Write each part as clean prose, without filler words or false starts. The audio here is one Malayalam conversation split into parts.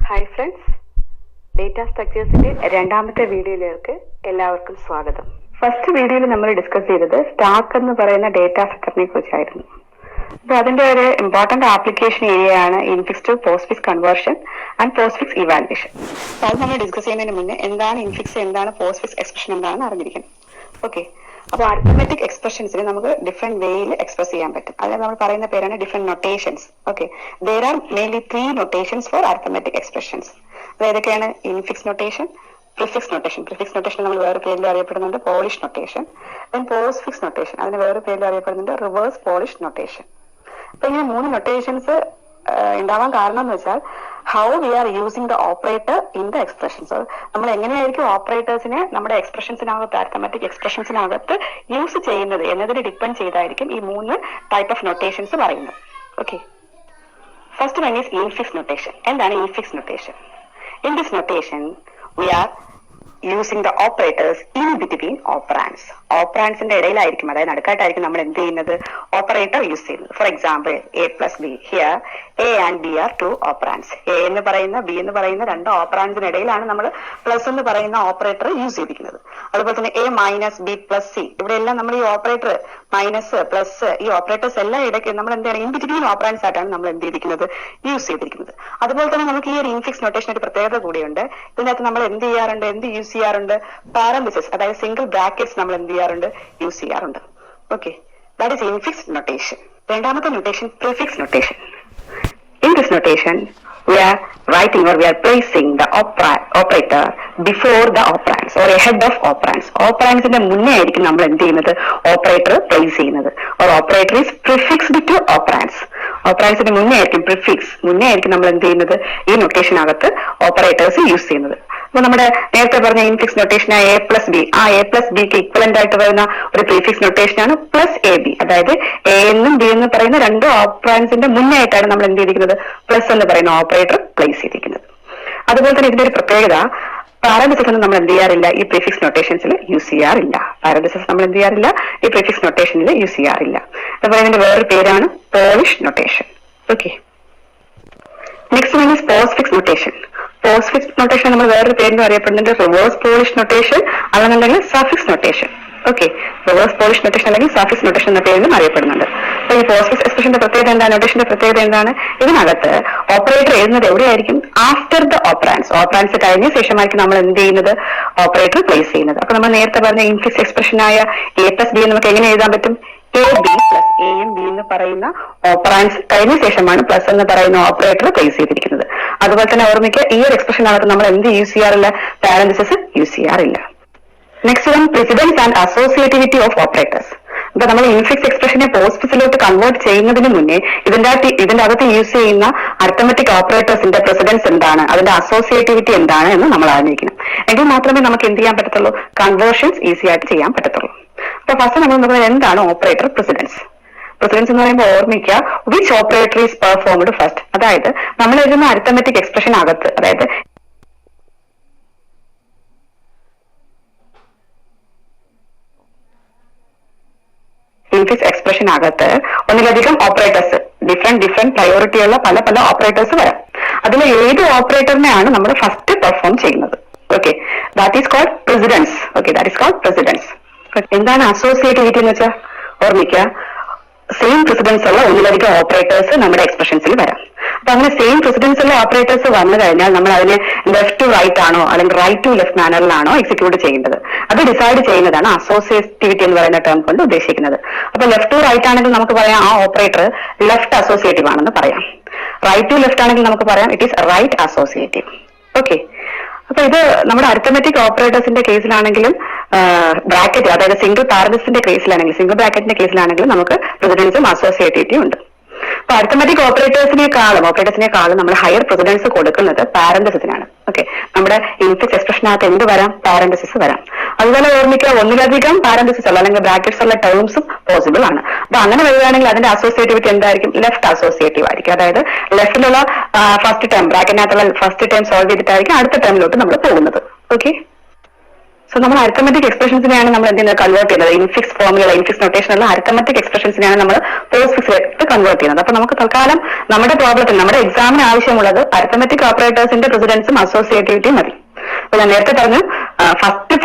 ഹായ് ഫ്രണ്ട്സ്, ഡേറ്റ സ്ട്രക്ചേഴ്സിന്റെ രണ്ടാമത്തെ വീഡിയോയിലേക്ക് എല്ലാവർക്കും സ്വാഗതം. ഫസ്റ്റ് വീഡിയോയിൽ നമ്മൾ ഡിസ്കസ് ചെയ്തത് സ്റ്റാക്ക് എന്ന് പറയുന്ന ഡേറ്റ സ്ട്രക്ചറിനെ കുറിച്ചായിരുന്നു. അപ്പോൾ അതിന്റെ ഒരു ഇമ്പോർട്ടന്റ് ആപ്ലിക്കേഷൻ ഏരിയയാണ് infix to postfix conversion and postfix evaluation. അപ്പോൾ അത് നമ്മൾ ഡിസ്കസ് ചെയ്യുന്നതിന് മുന്നേ എന്താണ് ഇൻഫിക്സ്, എന്താണ് പോസ്റ്റ്ഫിക്സ് എക്സ്പ്രഷൻ എന്താണെന്ന് അറിഞ്ഞിരിക്കണം. ഓക്കെ, അപ്പോൾ അരിത്മെറ്റിക് എക്സ്പ്രഷൻസിന് നമുക്ക് ഡിഫറെന്റ് വേയിൽ എക്സ്പ്രസ് ചെയ്യാൻ പറ്റും. അതിന് നമ്മൾ പറയുന്ന പേരാണ് different notations. Okay, there are mainly 3 notations for arithmetic expressions. അത് ഏതൊക്കെയാണ്? Infix notation, prefix notation. Prefix notation നമ്മൾ വേറെ പേരിൽ അറിയപ്പെടുന്നുണ്ട് പോളിഷ് നൊട്ടേഷൻ. പോസ്റ്റ്ഫിക്സ് നൊട്ടേഷൻ, അതിന് വേറെ പേരിൽ അറിയപ്പെടുന്നുണ്ട് റിവേഴ്സ് പോളിഷ് നൊട്ടേഷൻ. അപ്പൊ ഇങ്ങനെ 3 നൊട്ടേഷൻസ് ഉണ്ടാവാൻ കാരണം എന്ന് വെച്ചാൽ how we are using the operator in the expressions. നമ്മൾ എങ്ങനെയായിരിക്കും ഓപ്പറേറ്റേഴ്സിനെ നമ്മുടെ എക്സ്പ്രഷൻസിനകത്ത്, അരിത്മെറ്റിക് എക്സ്പ്രഷൻസിനകത്ത് യൂസ് ചെയ്യുന്നത് എന്നതിനെ ഡിപ്പെൻഡ് ചെയ്തായിരിക്കും ഈ 3 ടൈപ്പ് ഓഫ് നൊട്ടേഷൻസ് പറയുന്നത്. Okay, first one is infix notation. എന്താണ് infix notation? In this notation, we are using the operators in between operands. ഓപ്പറാൻസിന്റെ ഇടയിലായിരിക്കും, അതായത് നടുക്കായിട്ടായിരിക്കും നമ്മൾ എന്ത് ചെയ്യുന്നത്? ഓപ്പറേറ്റർ യൂസ് ചെയ്യുന്നത്. For example, A plus B. Here A and B are 2 operands. A എന്ന് പറയുന്ന ബി എന്ന് പറയുന്ന 2 ഓപ്പറാൻസിന് ഇടയിലാണ് നമ്മൾ പ്ലസ് എന്ന് പറയുന്ന ഓപ്പറേറ്റർ യൂസ് ചെയ്തിരിക്കുന്നത്. അതുപോലെ തന്നെ A minus B plus C, ഇവിടെ എല്ലാം നമ്മൾ ഈ ഓപ്പറേറ്റർ മൈനസ് പ്ലസ് ഈ ഓപ്പറേറ്റേഴ്സ് എല്ലാം ഇടയ്ക്ക് നമ്മൾ എന്താണ് ഇൻ ബിറ്റ്വീൻ ഓപ്പറാൻസ് ആയിട്ടാണ് നമ്മൾ എന്ത് ചെയ്തിരിക്കുന്നത്? യൂസ് ചെയ്തിരിക്കുന്നത്. അതുപോലെ തന്നെ നമുക്ക് ഈ ഒരു ഇൻഫിക്സ് നൊട്ടേഷൻ ഒരു പ്രത്യേകത കൂടിയുണ്ട്. ഇതിനകത്ത് നമ്മൾ എന്ത് ചെയ്യാറുണ്ട്? എന്ത് യൂസ് ചെയ്യാറുണ്ട്? പാരന്തസിസ്, അതായത് സിംഗിൾ ബ്രാക്കറ്റ്സ് നമ്മൾ എന്ത് ചെയ്യാറുണ്ട്? യൂസ് ചെയ്യാറുണ്ട്. Okay, that is infix notation. രണ്ടാമത്തെ notation prefix notation. In this notation, we are writing or we are placing the operator before the operands or ahead of operands. Operandsന്റെ മുന്നേ ആയിരിക്കും നമ്മൾ എന്ത് ചെയ്യുന്നത്? ഓപ്പറേറ്റർ പ്ലേസ് ചെയ്യുന്നത്. or operator is prefixed to operands. ഓപ്പറാൻസിന്റെ മുന്നേ ആയിരിക്കും, പ്രിഫിക്സ് മുന്നേ ആയിരിക്കും നമ്മൾ എന്ത് ചെയ്യുന്നത്? ഈ നൊട്ടേഷനകത്ത് ഓപ്പറേറ്റേഴ്സ് യൂസ് ചെയ്യുന്നത്. അപ്പൊ നമ്മുടെ നേരത്തെ പറഞ്ഞ infix notation A plus B, ആ എ പ്ലസ് ബിക്ക് ഇക്വലന്റ് ആയിട്ട് വരുന്ന ഒരു പ്രീഫിക്സ് നൊട്ടേഷനാണ് പ്ലസ് എ ബി. അതായത് എ എന്നും ബി എന്ന് പറയുന്ന 2 ഓപ്പറാൻസിന്റെ മുന്നേ ആയിട്ടാണ് നമ്മൾ എന്ത് ചെയ്തിരിക്കുന്നത്? പ്ലസ് എന്ന് പറയുന്ന ഓപ്പറേറ്റർ പ്ലേസ് ചെയ്തിരിക്കുന്നത്. അതുപോലെ തന്നെ ഇതിന്റെ ഒരു പ്രത്യേകത, പാരന്തസിസ് ഒന്നും നമ്മൾ എന്ത് ചെയ്യാറില്ല ഈ പ്രീഫിക്സ് നൊട്ടേഷൻസിൽ യൂസ് ചെയ്യാറില്ല. പാരന്തസിസ് നമ്മൾ എന്ത് ചെയ്യാറില്ല ഈ പ്രീഫിക്സ് നൊട്ടേഷനിൽ യൂസ് ചെയ്യാറില്ല. അതുപോലെ ഇതിന്റെ വേറൊരു പേരാണ് polish notation. Okay, next one is postfix notation. Postfix notation നമ്മൾ വേറൊരു പേരിൽ അറിയപ്പെടുന്നുണ്ട് റിവേഴ്സ് പോളിഷ് നൊട്ടേഷൻ, അല്ലെന്നുണ്ടെങ്കിൽ suffix notation. Okay, reverse polish notation അല്ലെങ്കിൽ സഫിക്സ് നൊട്ടേഷൻ എന്ന പേരിലും അറിയപ്പെടുന്നുണ്ട്. അപ്പൊ ഈ പോസ്റ്റ്ഫിക്സ് എക്സ്പ്രഷന്റെ പ്രത്യേകത എന്താണ്? നൊട്ടേഷന്റെ പ്രത്യേകത എന്താണ്? ഇതിനകത്ത് ഓപ്പറേറ്റർ എഴുതുന്നത് എവിടെയായിരിക്കും? After the operands. ഓപ്പറാൻസ് കഴിഞ്ഞ ശേഷമായിരിക്കും നമ്മൾ എന്ത് ചെയ്യുന്നത്? ഓപ്പറേറ്റർ പ്ലേസ് ചെയ്യുന്നത്. അപ്പൊ നമ്മൾ നേരത്തെ പറഞ്ഞ ഇൻഫിക്സ് എക്സ്പ്രഷനായ എ പ്ലസ് ബി നമുക്ക് എങ്ങനെ എഴുതാൻ പറ്റും? A B plus A M B എന്ന് പറയുന്ന ഓപ്പറാൻസ് കഴിഞ്ഞ ശേഷമാണ് പ്ലസ് എന്ന് പറയുന്ന ഓപ്പറേറ്റർ പ്ലേസ് ചെയ്തിരിക്കുന്നത്. അതുപോലെ തന്നെ ഓർമ്മിക്കുക, ഈ ഒരു എക്സ്പ്രഷനകത്ത് നമ്മൾ എന്ത് യൂസ് ചെയ്യാറില്ല? പാരന്തസിസ് യൂസ് ചെയ്യാറില്ല. Next one precedence and associativity of operators. അപ്പൊ നമ്മൾ ഇൻഫിക്സ് എക്സ്പ്രഷനെ പോസ്റ്റ്ഫിക്സിലോട്ട് കൺവേർട്ട് ചെയ്യുന്നതിന് മുന്നേ ഇതിന്റെ അകത്ത് യൂസ് ചെയ്യുന്ന അരിത്മെറ്റിക് ഓപ്പറേറ്റേഴ്സിന്റെ പ്രസിഡൻസ് എന്താണ്, അതിന്റെ അസോസിയേറ്റിവിറ്റി എന്താണ് എന്ന് നമ്മൾ അറിഞ്ഞിരിക്കണം. എങ്കിൽ മാത്രമേ നമുക്ക് എന്ത് ചെയ്യാൻ പറ്റത്തുള്ളൂ? കൺവേർഷൻസ് ഈസി ആയിട്ട് ചെയ്യാൻ പറ്റത്തുള്ളൂ. അപ്പൊ ഫസ്റ്റ് നമ്മൾ നോക്കുന്നത് എന്താണ് ഓപ്പറേറ്റർ പ്രസിഡൻസ്. പ്രസിഡൻസ് എന്ന് പറയുമ്പോൾ ഓർമ്മിക്കുക, which operator is performed first. അതായത് നമ്മൾ എഴുതുന്ന അരിത്മെറ്റിക് എക്സ്പ്രഷൻ അകത്ത്, അതായത് ഇൻഫിക്സ് എക്സ്പ്രഷൻ അകത്ത് ഒന്നിലധികം ഓപ്പറേറ്റേഴ്സ്, ഡിഫറെന്റ് പ്രയോറിറ്റി ഉള്ള പല ഓപ്പറേറ്റേഴ്സ് വരാം. അതിൽ ഏത് ഓപ്പറേറ്ററിനെയാണ് നമ്മൾ ഫസ്റ്റ് പെർഫോം ചെയ്യുന്നത്? Okay, that is called precedence. Okay, that is called precedence. എന്താണ് അസോസിയേറ്റിവിറ്റി എന്ന് വെച്ചാൽ ഓർമ്മിക്കുക, സെയിം പ്രസിഡൻസ് ഉള്ള ഒന്നിലധികം ഓപ്പറേറ്റേഴ്സ് നമ്മുടെ എക്സ്പ്രഷൻസിൽ വരാം. അപ്പൊ അങ്ങനെ സെയിം പ്രസിഡൻസ് ഉള്ള ഓപ്പറേറ്റേഴ്സ് വന്നു കഴിഞ്ഞാൽ നമ്മൾ അതിനെ ലെഫ്റ്റ് ടു റൈറ്റ് ആണോ അല്ലെങ്കിൽ റൈറ്റ് ടു ലെഫ്റ്റ് മാനറിലാണോ എക്സിക്യൂട്ട് ചെയ്യേണ്ടത്? അത് ഡിസൈഡ് ചെയ്യുന്നതാണ് അസോസിയേറ്റിവിറ്റി എന്ന് പറയുന്ന ടേം കൊണ്ട് ഉദ്ദേശിക്കുന്നത്. അപ്പൊ ലെഫ്റ്റ് ടു റൈറ്റ് ആണെങ്കിൽ നമുക്ക് പറയാം ആ ഓപ്പറേറ്റർ ലെഫ്റ്റ് അസോസിയേറ്റീവ് ആണെന്ന് പറയാം. റൈറ്റ് ടു ലെഫ്റ്റ് ആണെങ്കിൽ നമുക്ക് പറയാം it is right associative. Okay, അപ്പൊ ഇത് നമ്മുടെ അരിത്മെറ്റിക് ഓപ്പറേറ്റേഴ്സിന്റെ കേസിലാണെങ്കിലും ബ്രാക്കറ്റ്, അതായത് സിംഗിൾ പാരന്തസിന്റെ കേസിലാണെങ്കിലും സിംഗിൾ ബ്രാക്കറ്റിന്റെ കേസിലാണെങ്കിലും നമുക്ക് പ്രസിഡൻസും അസോസിയേറ്റിവിറ്റിയും ഉണ്ട്. അപ്പൊ അരിത്മെറ്റിക് ഓപ്പറേറ്റേഴ്സിനേക്കാളും നമ്മൾ ഹയർ പ്രസിഡൻസ് കൊടുക്കുന്നത് പാരന്തസിസിനാണ്. ഓക്കെ, നമ്മുടെ ഇൻഫിക്സ് എക്സ്പ്രഷനകത്ത് എന്ത് വരാം? പാരന്തസിസ് വരാം. അതുപോലെ ഓർമ്മിക്കുക, ഒന്നിലധികം പാരന്തസിസ് ഉള്ള അല്ലെങ്കിൽ ബ്രാക്കറ്റ്സ് ഉള്ള ടേംസും പോസിബിൾ ആണ്. അപ്പൊ അങ്ങനെ വരികയാണെങ്കിൽ അതിന്റെ അസോസിയേറ്റിവിറ്റി എന്തായിരിക്കും? ലെഫ്റ്റ് അസോസിയേറ്റീവ് ആയിരിക്കും. അതായത് ലെഫ്റ്റിലുള്ള ഫസ്റ്റ് ടേം, ബ്രാക്കറ്റിനകത്തുള്ള ഫസ്റ്റ് ടേം സോൾവ് ചെയ്തിട്ടായിരിക്കും അടുത്ത ടേമിലോട്ട് നമ്മൾ പോകുന്നത്. ഓക്കെ, സോ നമ്മൾ അരിത്തമെറ്റിക് എക്സ്പ്രഷൻസിനെയാണ് നമ്മൾ എന്ത് ചെയ്യുന്നത് കൺവേർട്ട് ചെയ്യുന്നത്. ഇൻഫിക്സ് ഫോമുല, ഇൻഫിക്സ് നൊട്ടേഷനുള്ള അരിത്തമെറ്റിക് എക്സ്പ്രഷൻസിനെയാണ് നമ്മൾ പോസ്റ്റ് ഫിക്സിലേക്ക് കൺവേർട്ട് ചെയ്യുന്നത്. അപ്പൊ നമുക്ക് തൽക്കാലം നമ്മുടെ പ്രോബ്ലത്തിൽ നമ്മുടെ എക്സാമിന് ആവശ്യമുള്ളത് അരിത്തമെറ്റിക് ഓപ്പറേറ്റേഴ്സിന്റെ പ്രസിഡൻസും അസോസിയേറ്റിവിറ്റിയും മതി. അപ്പൊ ഞാൻ നേരത്തെ പറഞ്ഞു first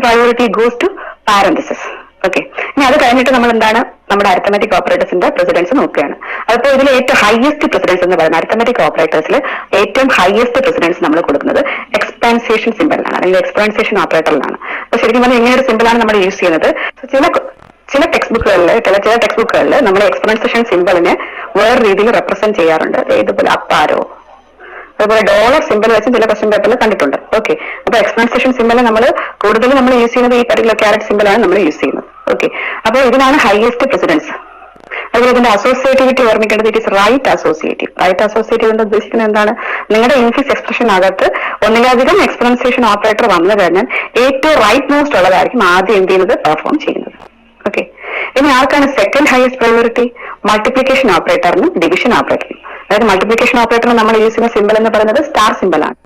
priority goes to parenthesis. Okay, ഇനി അത് കഴിഞ്ഞിട്ട് നമ്മൾ എന്താണ് നമ്മുടെ അരിത്തമെറ്റിക് ഓപ്പറേറ്റേഴ്സിന്റെ പ്രസിഡൻസ് നോക്കുകയാണ്. അതിപ്പോ ഇതിൽ ഏറ്റവും ഹയസ്റ്റ് പ്രസിഡൻസ് എന്ന് പറയുന്നത് അരിത്തമെറ്റിക് ഓപ്പറേറ്റേഴ്സിൽ ഏറ്റവും ഹയസ്റ്റ് പ്രസിഡൻസ് നമ്മൾ കൊടുക്കുന്നത് എക്സ്പാൻസേഷൻ സിമ്പിളിലാണ്, അല്ലെങ്കിൽ എക്സ്പാൻസേഷൻ ഓപ്പറേറ്ററിലാണ്. അപ്പൊ ശരിക്കും പറഞ്ഞാൽ ഇങ്ങനെ ഒരു സിമ്പിളാണ് നമ്മൾ യൂസ് ചെയ്യുന്നത്. ചില ടെക്സ്റ്റ് ബുക്കുകളിൽ നമ്മൾ എക്സ്പാൻസേഷൻ സിമ്പിളിനെ വേറെ രീതിയിൽ റെപ്രസെന്റ് ചെയ്യാറുണ്ട്. ഇതുപോലെ അപ്പാരോ അതുപോലെ ഡോളർ സിമ്പിൾ വെച്ച് ചില ക്വസ്റ്റ്യൻ പേപ്പറിൽ കണ്ടിട്ടുണ്ട്. ഓക്കെ, അപ്പൊ എക്സ്പാൻസേഷൻ സിമ്പിൾ നമ്മൾ കൂടുതലും നമ്മൾ യൂസ് ചെയ്യുന്നത് ഈ പർട്ടിക്കുലർ ക്യാരറ്റ് സിമ്പിളാണ് നമ്മൾ യൂസ് ചെയ്യുന്നത്. ഓക്കെ, അപ്പൊ ഇതിനാണ് ഹയസ്റ്റ് പ്രസിഡൻസ്. അതുപോലെ ഇതിന്റെ അസോസിയേറ്റിവിറ്റി ഓർമ്മിക്കേണ്ടത് it is right associative. Right associative എന്ന് ഉദ്ദേശിക്കുന്നത് എന്താണ്? നിങ്ങളുടെ ഇൻഫിക്സ് എക്സ്പ്രഷനകത്ത് ഒന്നിലധികം എക്സ്പൊണൻസിയേഷൻ ഓപ്പറേറ്റർ വന്നു കഴിഞ്ഞാൽ ഏറ്റവും റൈറ്റ് മോസ്റ്റ് ഉള്ളതായിരിക്കും ആദ്യം എന്ത് ചെയ്യുന്നത് പെർഫോം ചെയ്യുന്നത്. ഓക്കെ, ഇനി ആർക്കാണ് സെക്കൻഡ് ഹയസ്റ്റ് പ്രയോറിറ്റി? മൾട്ടിപ്ലിക്കേഷൻ ഓപ്പറേറ്ററിനും ഡിവിഷൻ ഓപ്പറേറ്ററിനും. അതായത് മൾട്ടിപ്ലിക്കേഷൻ ഓപ്പറേറ്ററിന് നമ്മൾ യൂസ് ചെയ്യുന്ന സിമ്പിൾ എന്ന് പറയുന്നത് സ്റ്റാർ സിമ്പിൾ ആണ്.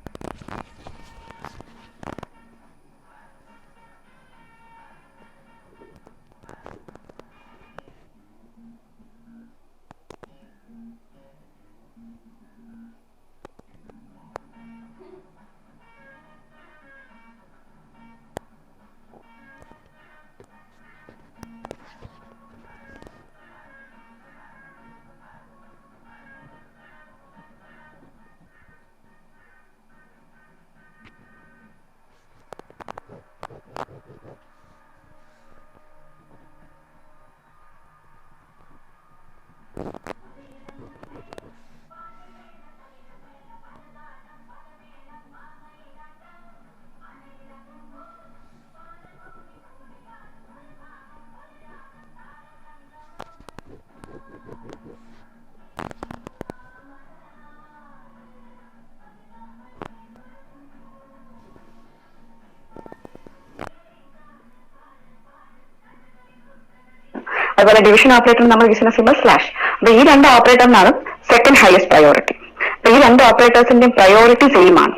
അതുപോലെ ഡിവിഷൻ ഓപ്പറേറ്റർ നമ്മൾ യൂസ് ചെയ്യുന്ന സിമ്പിൾ സ്ലാഷ്. അപ്പൊ ഈ രണ്ട് ഓപ്പറേറ്ററിനാണ് സെക്കൻഡ് ഹയസ്റ്റ് പ്രയോറിറ്റി. അപ്പൊ ഈ രണ്ട് ഓപ്പറേറ്റേഴ്സിന്റെയും പ്രയോറിറ്റി സെയിം ആണ്.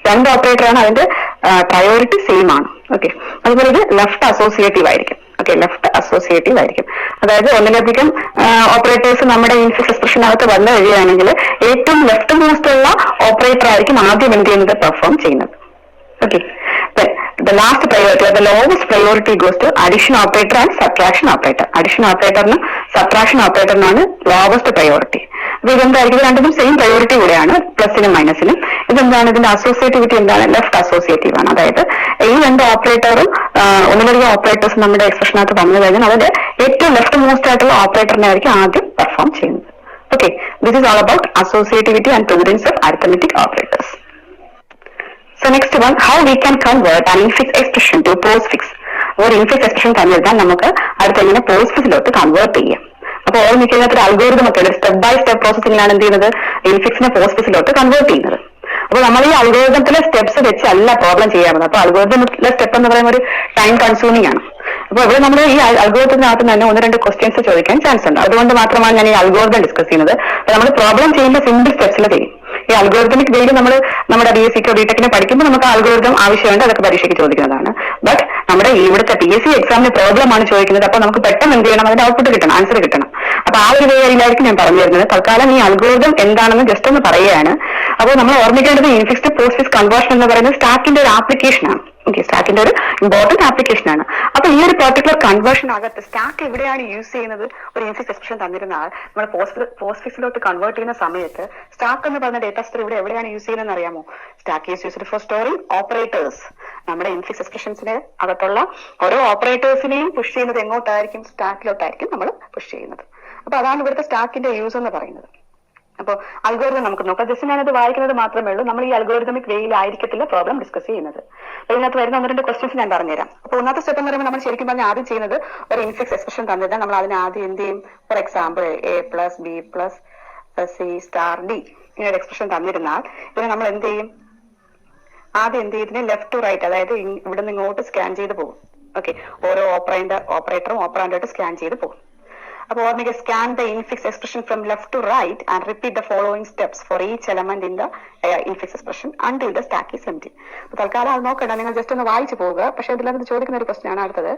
രണ്ട് ഓപ്പറേറ്ററാണ്, അതിന്റെ പ്രയോറിറ്റി സെയിം ആണ്. ഓക്കെ, അതുപോലെ ഇത് ലെഫ്റ്റ് അസോസിയേറ്റീവ് ആയിരിക്കും. ഓക്കെ, ലെഫ്റ്റ് അസോസിയേറ്റീവ് ആയിരിക്കും. അതായത് ഒന്നിലധികം ഓപ്പറേറ്റേഴ്സ് നമ്മുടെ ഇൻഫിക്സ് എക്സ്പ്രഷനകത്ത് വന്നു കഴിയുകയാണെങ്കിൽ ഏറ്റവും ലെഫ്റ്റ് മോസ്റ്റ് ഉള്ള ഓപ്പറേറ്റർ ആയിരിക്കും ആദ്യം എന്ത് ചെയ്യുന്നത് പെർഫോം ചെയ്യുന്നത്. Okay, the last priority or the lowest priority goes to addition operator and subtraction operator. Addition operator and subtraction operator ആണ് lowest priority. അപ്പൊ ഇതെന്തായിരിക്കും? രണ്ടും സെയിം പ്രയോറിറ്റി കൂടെയാണ്, പ്ലസിനും മൈനസിനും. ഇതെന്താണ്? ഇതിന്റെ അസോസിയേറ്റിവിറ്റി എന്താണ്? ലെഫ്റ്റ് അസോസിയേറ്റീവ് ആണ്. അതായത് ഈ രണ്ട് ഓപ്പറേറ്ററും ഒന്നിലധികം ഓപ്പറേറ്റേഴ്സ് നമ്മുടെ എക്സ്പ്രഷനകത്ത് വന്നു കഴിഞ്ഞാൽ അതിന്റെ ഏറ്റവും ലെഫ്റ്റ് മോസ്റ്റ് ആയിട്ടുള്ള ഓപ്പറേറ്ററിനെ ആയിരിക്കും ആദ്യം പെർഫോം ചെയ്യുന്നത്. Okay, this is all about associativity and precedence of arithmetic operators. So next one, how we can convert an infix expression to postfix. ഒരു ഇൻഫിക്സ് എക്സ്പ്രഷൻ തന്നിരുന്നാൽ നമുക്ക് അടുത്ത് എങ്ങനെ പോസ്റ്റ്ഫിക്സിലോട്ട് കൺവേർട്ട് ചെയ്യാം. അപ്പൊ ഓർമ്മിക്കുന്നത് ഒരു അൽഗോരിതം ഒക്കെ സ്റ്റെപ്പ് ബൈ സ്റ്റെപ്പ് പ്രോസസ്സിംഗിലാണ് എന്ത് ചെയ്യുന്നത്? ഇൻഫിക്സിനെ പോസ്റ്റ്ഫിക്സിലോട്ട് കൺവേർട്ട് ചെയ്യുന്നത്. അപ്പൊ നമ്മൾ ഈ അൽഗോരിതത്തിലെ സ്റ്റെപ്സ് വെച്ച് അല്ല പ്രോബ്ലം ചെയ്യാറുള്ളത്. അപ്പൊ അൽഗോരിതത്തിലെ സ്റ്റെപ്പ് എന്ന് പറയുമ്പോൾ ഒരു ടൈം കൺസ്യൂമിംഗ് ആണ്. അപ്പൊ ഇവിടെ നമ്മൾ ഈ അൽഗോരിതത്തിനകത്ത് തന്നെ ഒന്ന് രണ്ട് ക്വസ്റ്റ്യൻസ് ചോദിക്കാൻ ചാൻസ് ഉണ്ട്. അതുകൊണ്ട് മാത്രമാണ് ഞാൻ ഈ അൽഗോരിതം ഡിസ്കസ് ചെയ്യുന്നത്. നമ്മൾ പ്രോബ്ലം ചെയ്യുമ്പോൾ സിമ്പിൾ സ്റ്റെപ്സിൽ ചെയ്യും. ഈ അൽഗോരിതമിക് വേയിൽ നമ്മൾ നമ്മുടെ BSc ബിടെക്കിനെ പഠിക്കുമ്പോൾ നമുക്ക് അൽഗോരിതം ആവശ്യമുണ്ട്, അതൊക്കെ പരീക്ഷയ്ക്ക് ചോദിക്കുന്നതാണ്. ബട്ട് നമ്മുടെ ഇവിടുത്തെ PSc എക്സാമിന് പ്രോബ്ലം ആണ് ചോദിക്കുന്നത്. അപ്പൊ നമുക്ക് പെട്ടെന്ന് എന്ത് ചെയ്യണം? അതിന്റെ ഔട്ട്പുട്ട് കിട്ടണം, ആൻസർ കിട്ടണം. അപ്പൊ ആ ഒരു വേയിലായിരിക്കും ഞാൻ പറഞ്ഞു തരുന്നത്. തൽക്കാലം ഈ അൽഗോരിതം എന്താണെന്ന് ജസ്റ്റ് ഒന്ന് പറയുകയാണ്. അപ്പോൾ നമ്മൾ ഓർമ്മിക്കേണ്ടത് ഇൻഫിക്സ് ടു പോസ്റ്റ്ഫിക്സ് കൺവേർഷൻ എന്ന് പറയുന്നത് സ്റ്റാക്കിന്റെ ഒരു ആപ്ലിക്കേഷൻ ആണ്. ഓക്കെ, സ്റ്റാക്കിന്റെ ഒരു ഇമ്പോർട്ടന്റ് ആപ്ലിക്കേഷൻ ആണ്. അപ്പൊ ഈ ഒരു പെർട്ടിക്കുലർ കൺവേർഷൻ അകത്ത് സ്റ്റാക്ക് എവിടെയാണ് യൂസ് ചെയ്യുന്നത്? ഒരു ഇൻഫിക്സ് എക്സ്പ്രഷൻ തന്നിരുന്നാൽ നമ്മൾ പോസ്റ്റ്ഫിക്സിലോട്ട് കൺവേർട്ട് ചെയ്യുന്ന സമയത്ത് സ്റ്റാക്ക് എന്ന് പറഞ്ഞ ഡേറ്റ സ്ട്രക്ചർ എവിടെയാണ് യൂസ് ചെയ്യുന്നത് അറിയാമോ? Stack is used for storing operators. നമ്മുടെ ഇൻഫിക്സ് എക്സ്പ്രഷൻസിന് അകത്തുള്ള ഓരോ ഓപ്പറേറ്റേഴ്സിനെയും പുഷ് ചെയ്യുന്നത് എങ്ങോട്ടായിരിക്കും? സ്റ്റാക്കിലോട്ടായിരിക്കും നമ്മൾ പുഷ് ചെയ്യുന്നത്. അപ്പൊ അതാണ് ഇവിടുത്തെ സ്റ്റാക്കിന്റെ യൂസ് എന്ന് പറയുന്നത്. അപ്പോൾ അൽഗോരിതം നമുക്ക് നോക്കാം. ജസ്റ്റ് ഞാനത് വായിക്കുന്നത് മാത്രമേ ഉള്ളൂ. നമ്മൾ ഈ അൽഗോരിതമിക് വേയിലായിരിക്കത്തില്ല പ്രോബ്ലം ഡിസ്കസ് ചെയ്യുന്നത്. അപ്പൊ ഇതിനകത്ത് വരുന്ന ഒന്ന് രണ്ട് ക്വസ്റ്റ്യൻസ് ഞാൻ പറഞ്ഞുതരാം. അപ്പൊ ഒന്നാമത്തെ സ്റ്റെപ്പ് എന്ന് പറയുമ്പോൾ നമ്മൾ ശരിക്കും പറഞ്ഞാൽ ആദ്യം ചെയ്യുന്നത് ഒരു ഇൻഫിക്സ് എക്സ്പ്രഷൻ തന്നിരുന്നാൽ നമ്മൾ അതിന് ആദ്യം എന്ത് ചെയ്യും? ഫോർ എക്സാമ്പിൾ A+B+C*D ഇങ്ങനെ ഒരു എക്സ്പ്രഷൻ തന്നിരുന്നാൽ ഇതിനെ നമ്മൾ എന്ത് ചെയ്യും? ആദ്യം എന്ത് ചെയ്തിന് ലെഫ്റ്റ് ടു റൈറ്റ്, അതായത് ഇവിടെ നിന്ന് ഇങ്ങോട്ട് സ്കാൻ ചെയ്ത് പോകും. ഓക്കെ, ഓരോ ഓപ്പറേറ്ററും ഓപ്പറാൻഡായിട്ട് സ്കാൻ ചെയ്ത് പോകും. അപ്പോൾ ഓർമ്മിക്കുക, scan the infix expression from left to right and repeat the following steps for each element in the infix expression until the stack is empty. അപ്പോൾ തൽക്കാലം അത് നോക്കണ്ട, നിങ്ങൾ ജസ്റ്റ് ഒന്ന് വായിച്ചു പോവുക. പക്ഷേ ഇതിലത് ചോദിക്കുന്ന ഒരു ക്വസ്റ്റ്യൻ ആണ് അടുത്തത്.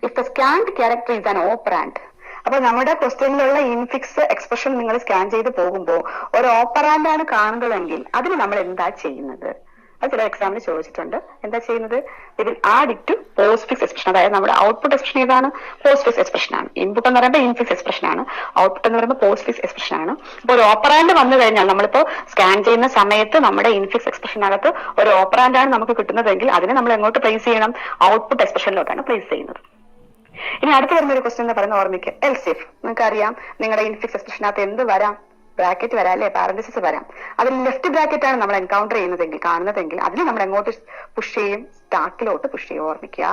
If the scanned character is an operand. അപ്പൊ നമ്മുടെ ക്വസ്റ്റ്യനിലുള്ള ഇൻഫിക്സ് എക്സ്പ്രഷൻ നിങ്ങൾ സ്കാൻ ചെയ്ത് പോകുമ്പോൾ ഒരു ഓപ്പറാൻഡ് ആണ് കാണുന്നതെങ്കിൽ അതിന് നമ്മൾ എന്താ ചെയ്യുന്നത്? അത് ചില എക്സാമിന് ചോദിച്ചിട്ടുണ്ട്. എന്താ ചെയ്യുന്നത്? ഇതിൽ add it to postfix expression. അതായത് നമ്മുടെ ഔട്ട്പുട്ട് എക്സ്പ്രഷൻ ഏതാണ്? പോസ്റ്റ്ഫിക്സ് എക്സ്പ്രഷൻ ആണ്. ഇൻപുട്ട് എന്ന് പറയുമ്പോൾ ഇൻഫിക്സ് എക്സ്പ്രഷൻ ആണ്, ഔട്ട്പുട്ട് എന്ന് പറയുമ്പോൾ പോസ്റ്റ്ഫിക്സ് എക്സ്പ്രഷൻ ആണ്. അപ്പൊ ഒരു ഓപ്പറാൻഡ് വന്നു കഴിഞ്ഞാൽ നമ്മളിപ്പോ സ്കാൻ ചെയ്യുന്ന സമയത്ത് നമ്മുടെ ഇൻഫിക്സ് എക്സ്പ്രഷനകത്ത് ഒരു ഓപ്പറാൻഡ് ആണ് നമുക്ക് കിട്ടുന്നതെങ്കിൽ അതിനെ നമ്മൾ എങ്ങോട്ട് പ്ലേസ് ചെയ്യണം? ഔട്ട്പുട്ട് എക്സ്പ്രഷനിലോട്ടാണ് പ്ലേസ് ചെയ്യുന്നത്. ഇനി അടുത്ത് വരുന്ന ഒരു ക്വസ്റ്റ്യൻ എന്ന് പറയുന്ന ഓർമ്മിക്കുക, എൽസ് ഇഫ്. നിങ്ങൾക്ക് അറിയാം നിങ്ങളുടെ ഇൻഫിക്സ് എക്സ്പ്രഷനകത്ത് എന്ത് വരാം? ബ്രാക്കറ്റ് വരാം അല്ലെ, പാരന്തസിസ് വരാം. അതിൽ ലെഫ്റ്റ് ബ്രാക്കറ്റ് ആണ് നമ്മൾ എൻകൗണ്ടർ ചെയ്യുന്നതെങ്കിൽ കാണുന്നതെങ്കിൽ അതിന് നമ്മൾ എങ്ങോട്ട് പുഷ് ചെയ്യും? സ്റ്റാക്കിലോട്ട് പുഷ് ചെയ്യും. ഓർമ്മിക്കുക,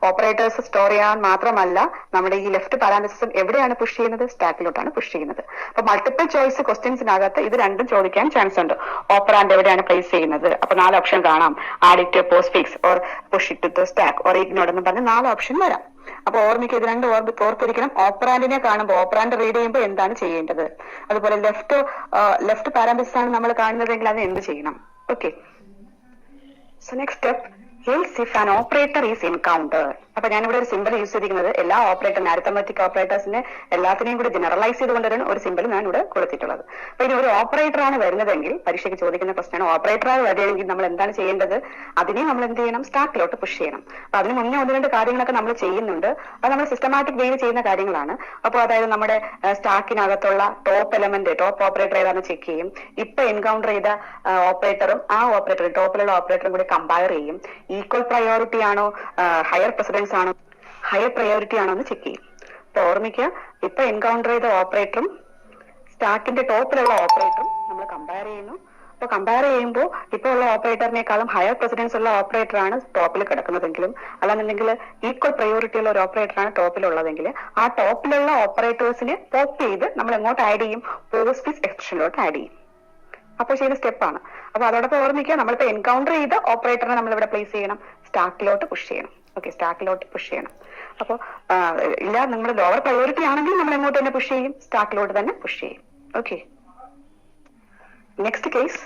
ഓപ്പറേറ്റേഴ്സ് സ്റ്റോർ ചെയ്യാൻ മാത്രമല്ല നമ്മുടെ ഈ ലെഫ്റ്റ് പാരാന്തസിസും എവിടെയാണ് പുഷ് ചെയ്യുന്നത്? സ്റ്റാക്കിലോട്ടാണ് പുഷ് ചെയ്യുന്നത്. അപ്പൊ മൾട്ടിപ്പിൾ ചോയ്സ് ക്വസ്റ്റ്യൻസിനകത്ത് ഇത് രണ്ടും ചോദിക്കാൻ ചാൻസ് ഉണ്ട്. ഓപ്പറാൻഡ് എവിടെയാണ് പ്ലേസ് ചെയ്യുന്നത്? അപ്പൊ 4 ഓപ്ഷൻ കാണാം. Add it, postfix, or push it to stack, or ignore എന്ന് പറഞ്ഞ് 4 ഓപ്ഷൻ വരാം. അപ്പൊ ഓർമ്മിക്കുക, ഇത് രണ്ടും ഓർത്തിരിക്കണം. ഓപ്പറാൻഡിനെ കാണുമ്പോൾ ഓപ്പറാൻഡ് റീഡ് ചെയ്യുമ്പോൾ എന്താണ് ചെയ്യേണ്ടത്? അതുപോലെ ലെഫ്റ്റ് പാരാന്തസിസ് ആണ് നമ്മൾ കാണുന്നതെങ്കിൽ അത് എന്ത് ചെയ്യണം? Okay, so next step, else if an operator is encountered. അപ്പൊ ഞാനിവിടെ ഒരു സിമ്പിൾ യൂസ് ചെയ്തിരിക്കുന്നത് എല്ലാ ഓപ്പറേറ്ററിനെ, അരിത്തമെറ്റിക് ഓപ്പറേറ്റേഴ്സിനെ എല്ലാത്തിനെയും കൂടി ജനറലൈസ് ചെയ്തുകൊണ്ടാണ് ഒരു സിമ്പിൾ ഞാൻ ഇവിടെ കൊടുത്തിട്ടുള്ളത്. അപ്പൊ ഇനി ഒരു ഓപ്പറേറ്റർ ആണ് വരുന്നതെങ്കിൽ, പരീക്ഷയ്ക്ക് ചോദിക്കുന്ന ക്വസ്റ്റ്യൻ ആണ്, ഓപ്പറേറ്റർ ആണ് വരികയാണെങ്കിൽ നമ്മൾ എന്താണ് ചെയ്യേണ്ടത്? അതിനെ നമ്മൾ എന്ത് ചെയ്യണം? സ്റ്റാക്കിലോട്ട് പുഷ് ചെയ്യണം. അപ്പൊ അതിന് മുന്നേ 1-2 കാര്യങ്ങളൊക്കെ നമ്മൾ ചെയ്യുന്നുണ്ട്. അത് നമ്മൾ സിസ്റ്റമാറ്റിക് വേയിൽ ചെയ്യുന്ന കാര്യങ്ങളാണ്. അപ്പോൾ അതായത് നമ്മുടെ സ്റ്റാക്കിനകത്തുള്ള ടോപ്പ് എലമെന്റ്, ടോപ്പ് ഓപ്പറേറ്റർ ഏതാണെന്ന് ചെക്ക് ചെയ്യും. ഇപ്പൊ എൻകൗണ്ടർ ചെയ്ത ഓപ്പറേറ്ററും ആ ഓപ്പറേറ്റർ ടോപ്പിലുള്ള ഓപ്പറേറ്ററും കൂടി കമ്പയർ ചെയ്യും. ഈക്വൽ പ്രയോറിറ്റി ആണോ, ഹയർ പ്രസിഡൻസ് ആണോ, ഹയർ പ്രയോറിറ്റി ആണോ എന്ന് ചെക്ക് ചെയ്യും. അപ്പൊ ഓർമ്മിക്കുക, ഇപ്പൊ എൻകൗണ്ടർ ചെയ്ത ഓപ്പറേറ്ററും സ്റ്റാക്കിന്റെ ടോപ്പിലുള്ള ഓപ്പറേറ്ററും നമ്മൾ കമ്പയർ ചെയ്യുന്നു. അപ്പൊ കമ്പയർ ചെയ്യുമ്പോൾ ഇപ്പോൾ ഉള്ള ഓപ്പറേറ്ററിനേക്കാളും ഹയർ പ്രസിഡൻസ് ഉള്ള ഓപ്പറേറ്റർ ആണ് ടോപ്പിൽ കിടക്കുന്നതെങ്കിലും, അല്ലാന്നുണ്ടെങ്കിൽ ഈക്വൽ പ്രയോറിറ്റി ഉള്ള ഒരു ഓപ്പറേറ്റർ ആണ് ടോപ്പിലുള്ളതെങ്കിൽ ആ ടോപ്പിലുള്ള ഓപ്പറേറ്റേഴ്സിനെ പോപ്പ് ചെയ്ത് നമ്മൾ എങ്ങോട്ട് ആഡ് ചെയ്യും? പോസ്റ്റ്ഫിക്സ് എക്സ്പ്രഷനിലോട്ട് ആഡ് ചെയ്യും. അപ്പോൾ ചെയ്യുന്ന സ്റ്റെപ്പാണ്. അപ്പൊ അതോടൊപ്പം ഓർമ്മിക്കുക, നമ്മളിപ്പോ എൻകൗണ്ടർ ചെയ്ത ഓപ്പറേറ്ററിനെ നമ്മൾ ഇവിടെ പ്ലേസ് ചെയ്യണം? സ്റ്റാക്കിലോട്ട് പുഷ് ചെയ്യണം. ഓക്കെ, സ്റ്റാക്കിലോട്ട് പുഷ് ചെയ്യണം. അപ്പോൾ ഇല്ല, നമ്മൾ ലോവർ പ്രയോറിറ്റി ആണെങ്കിൽ നമ്മൾ എങ്ങോട്ട് തന്നെ പുഷ് ചെയ്യും? സ്റ്റാക്കിലോട്ട് തന്നെ പുഷ് ചെയ്യും. Okay, next case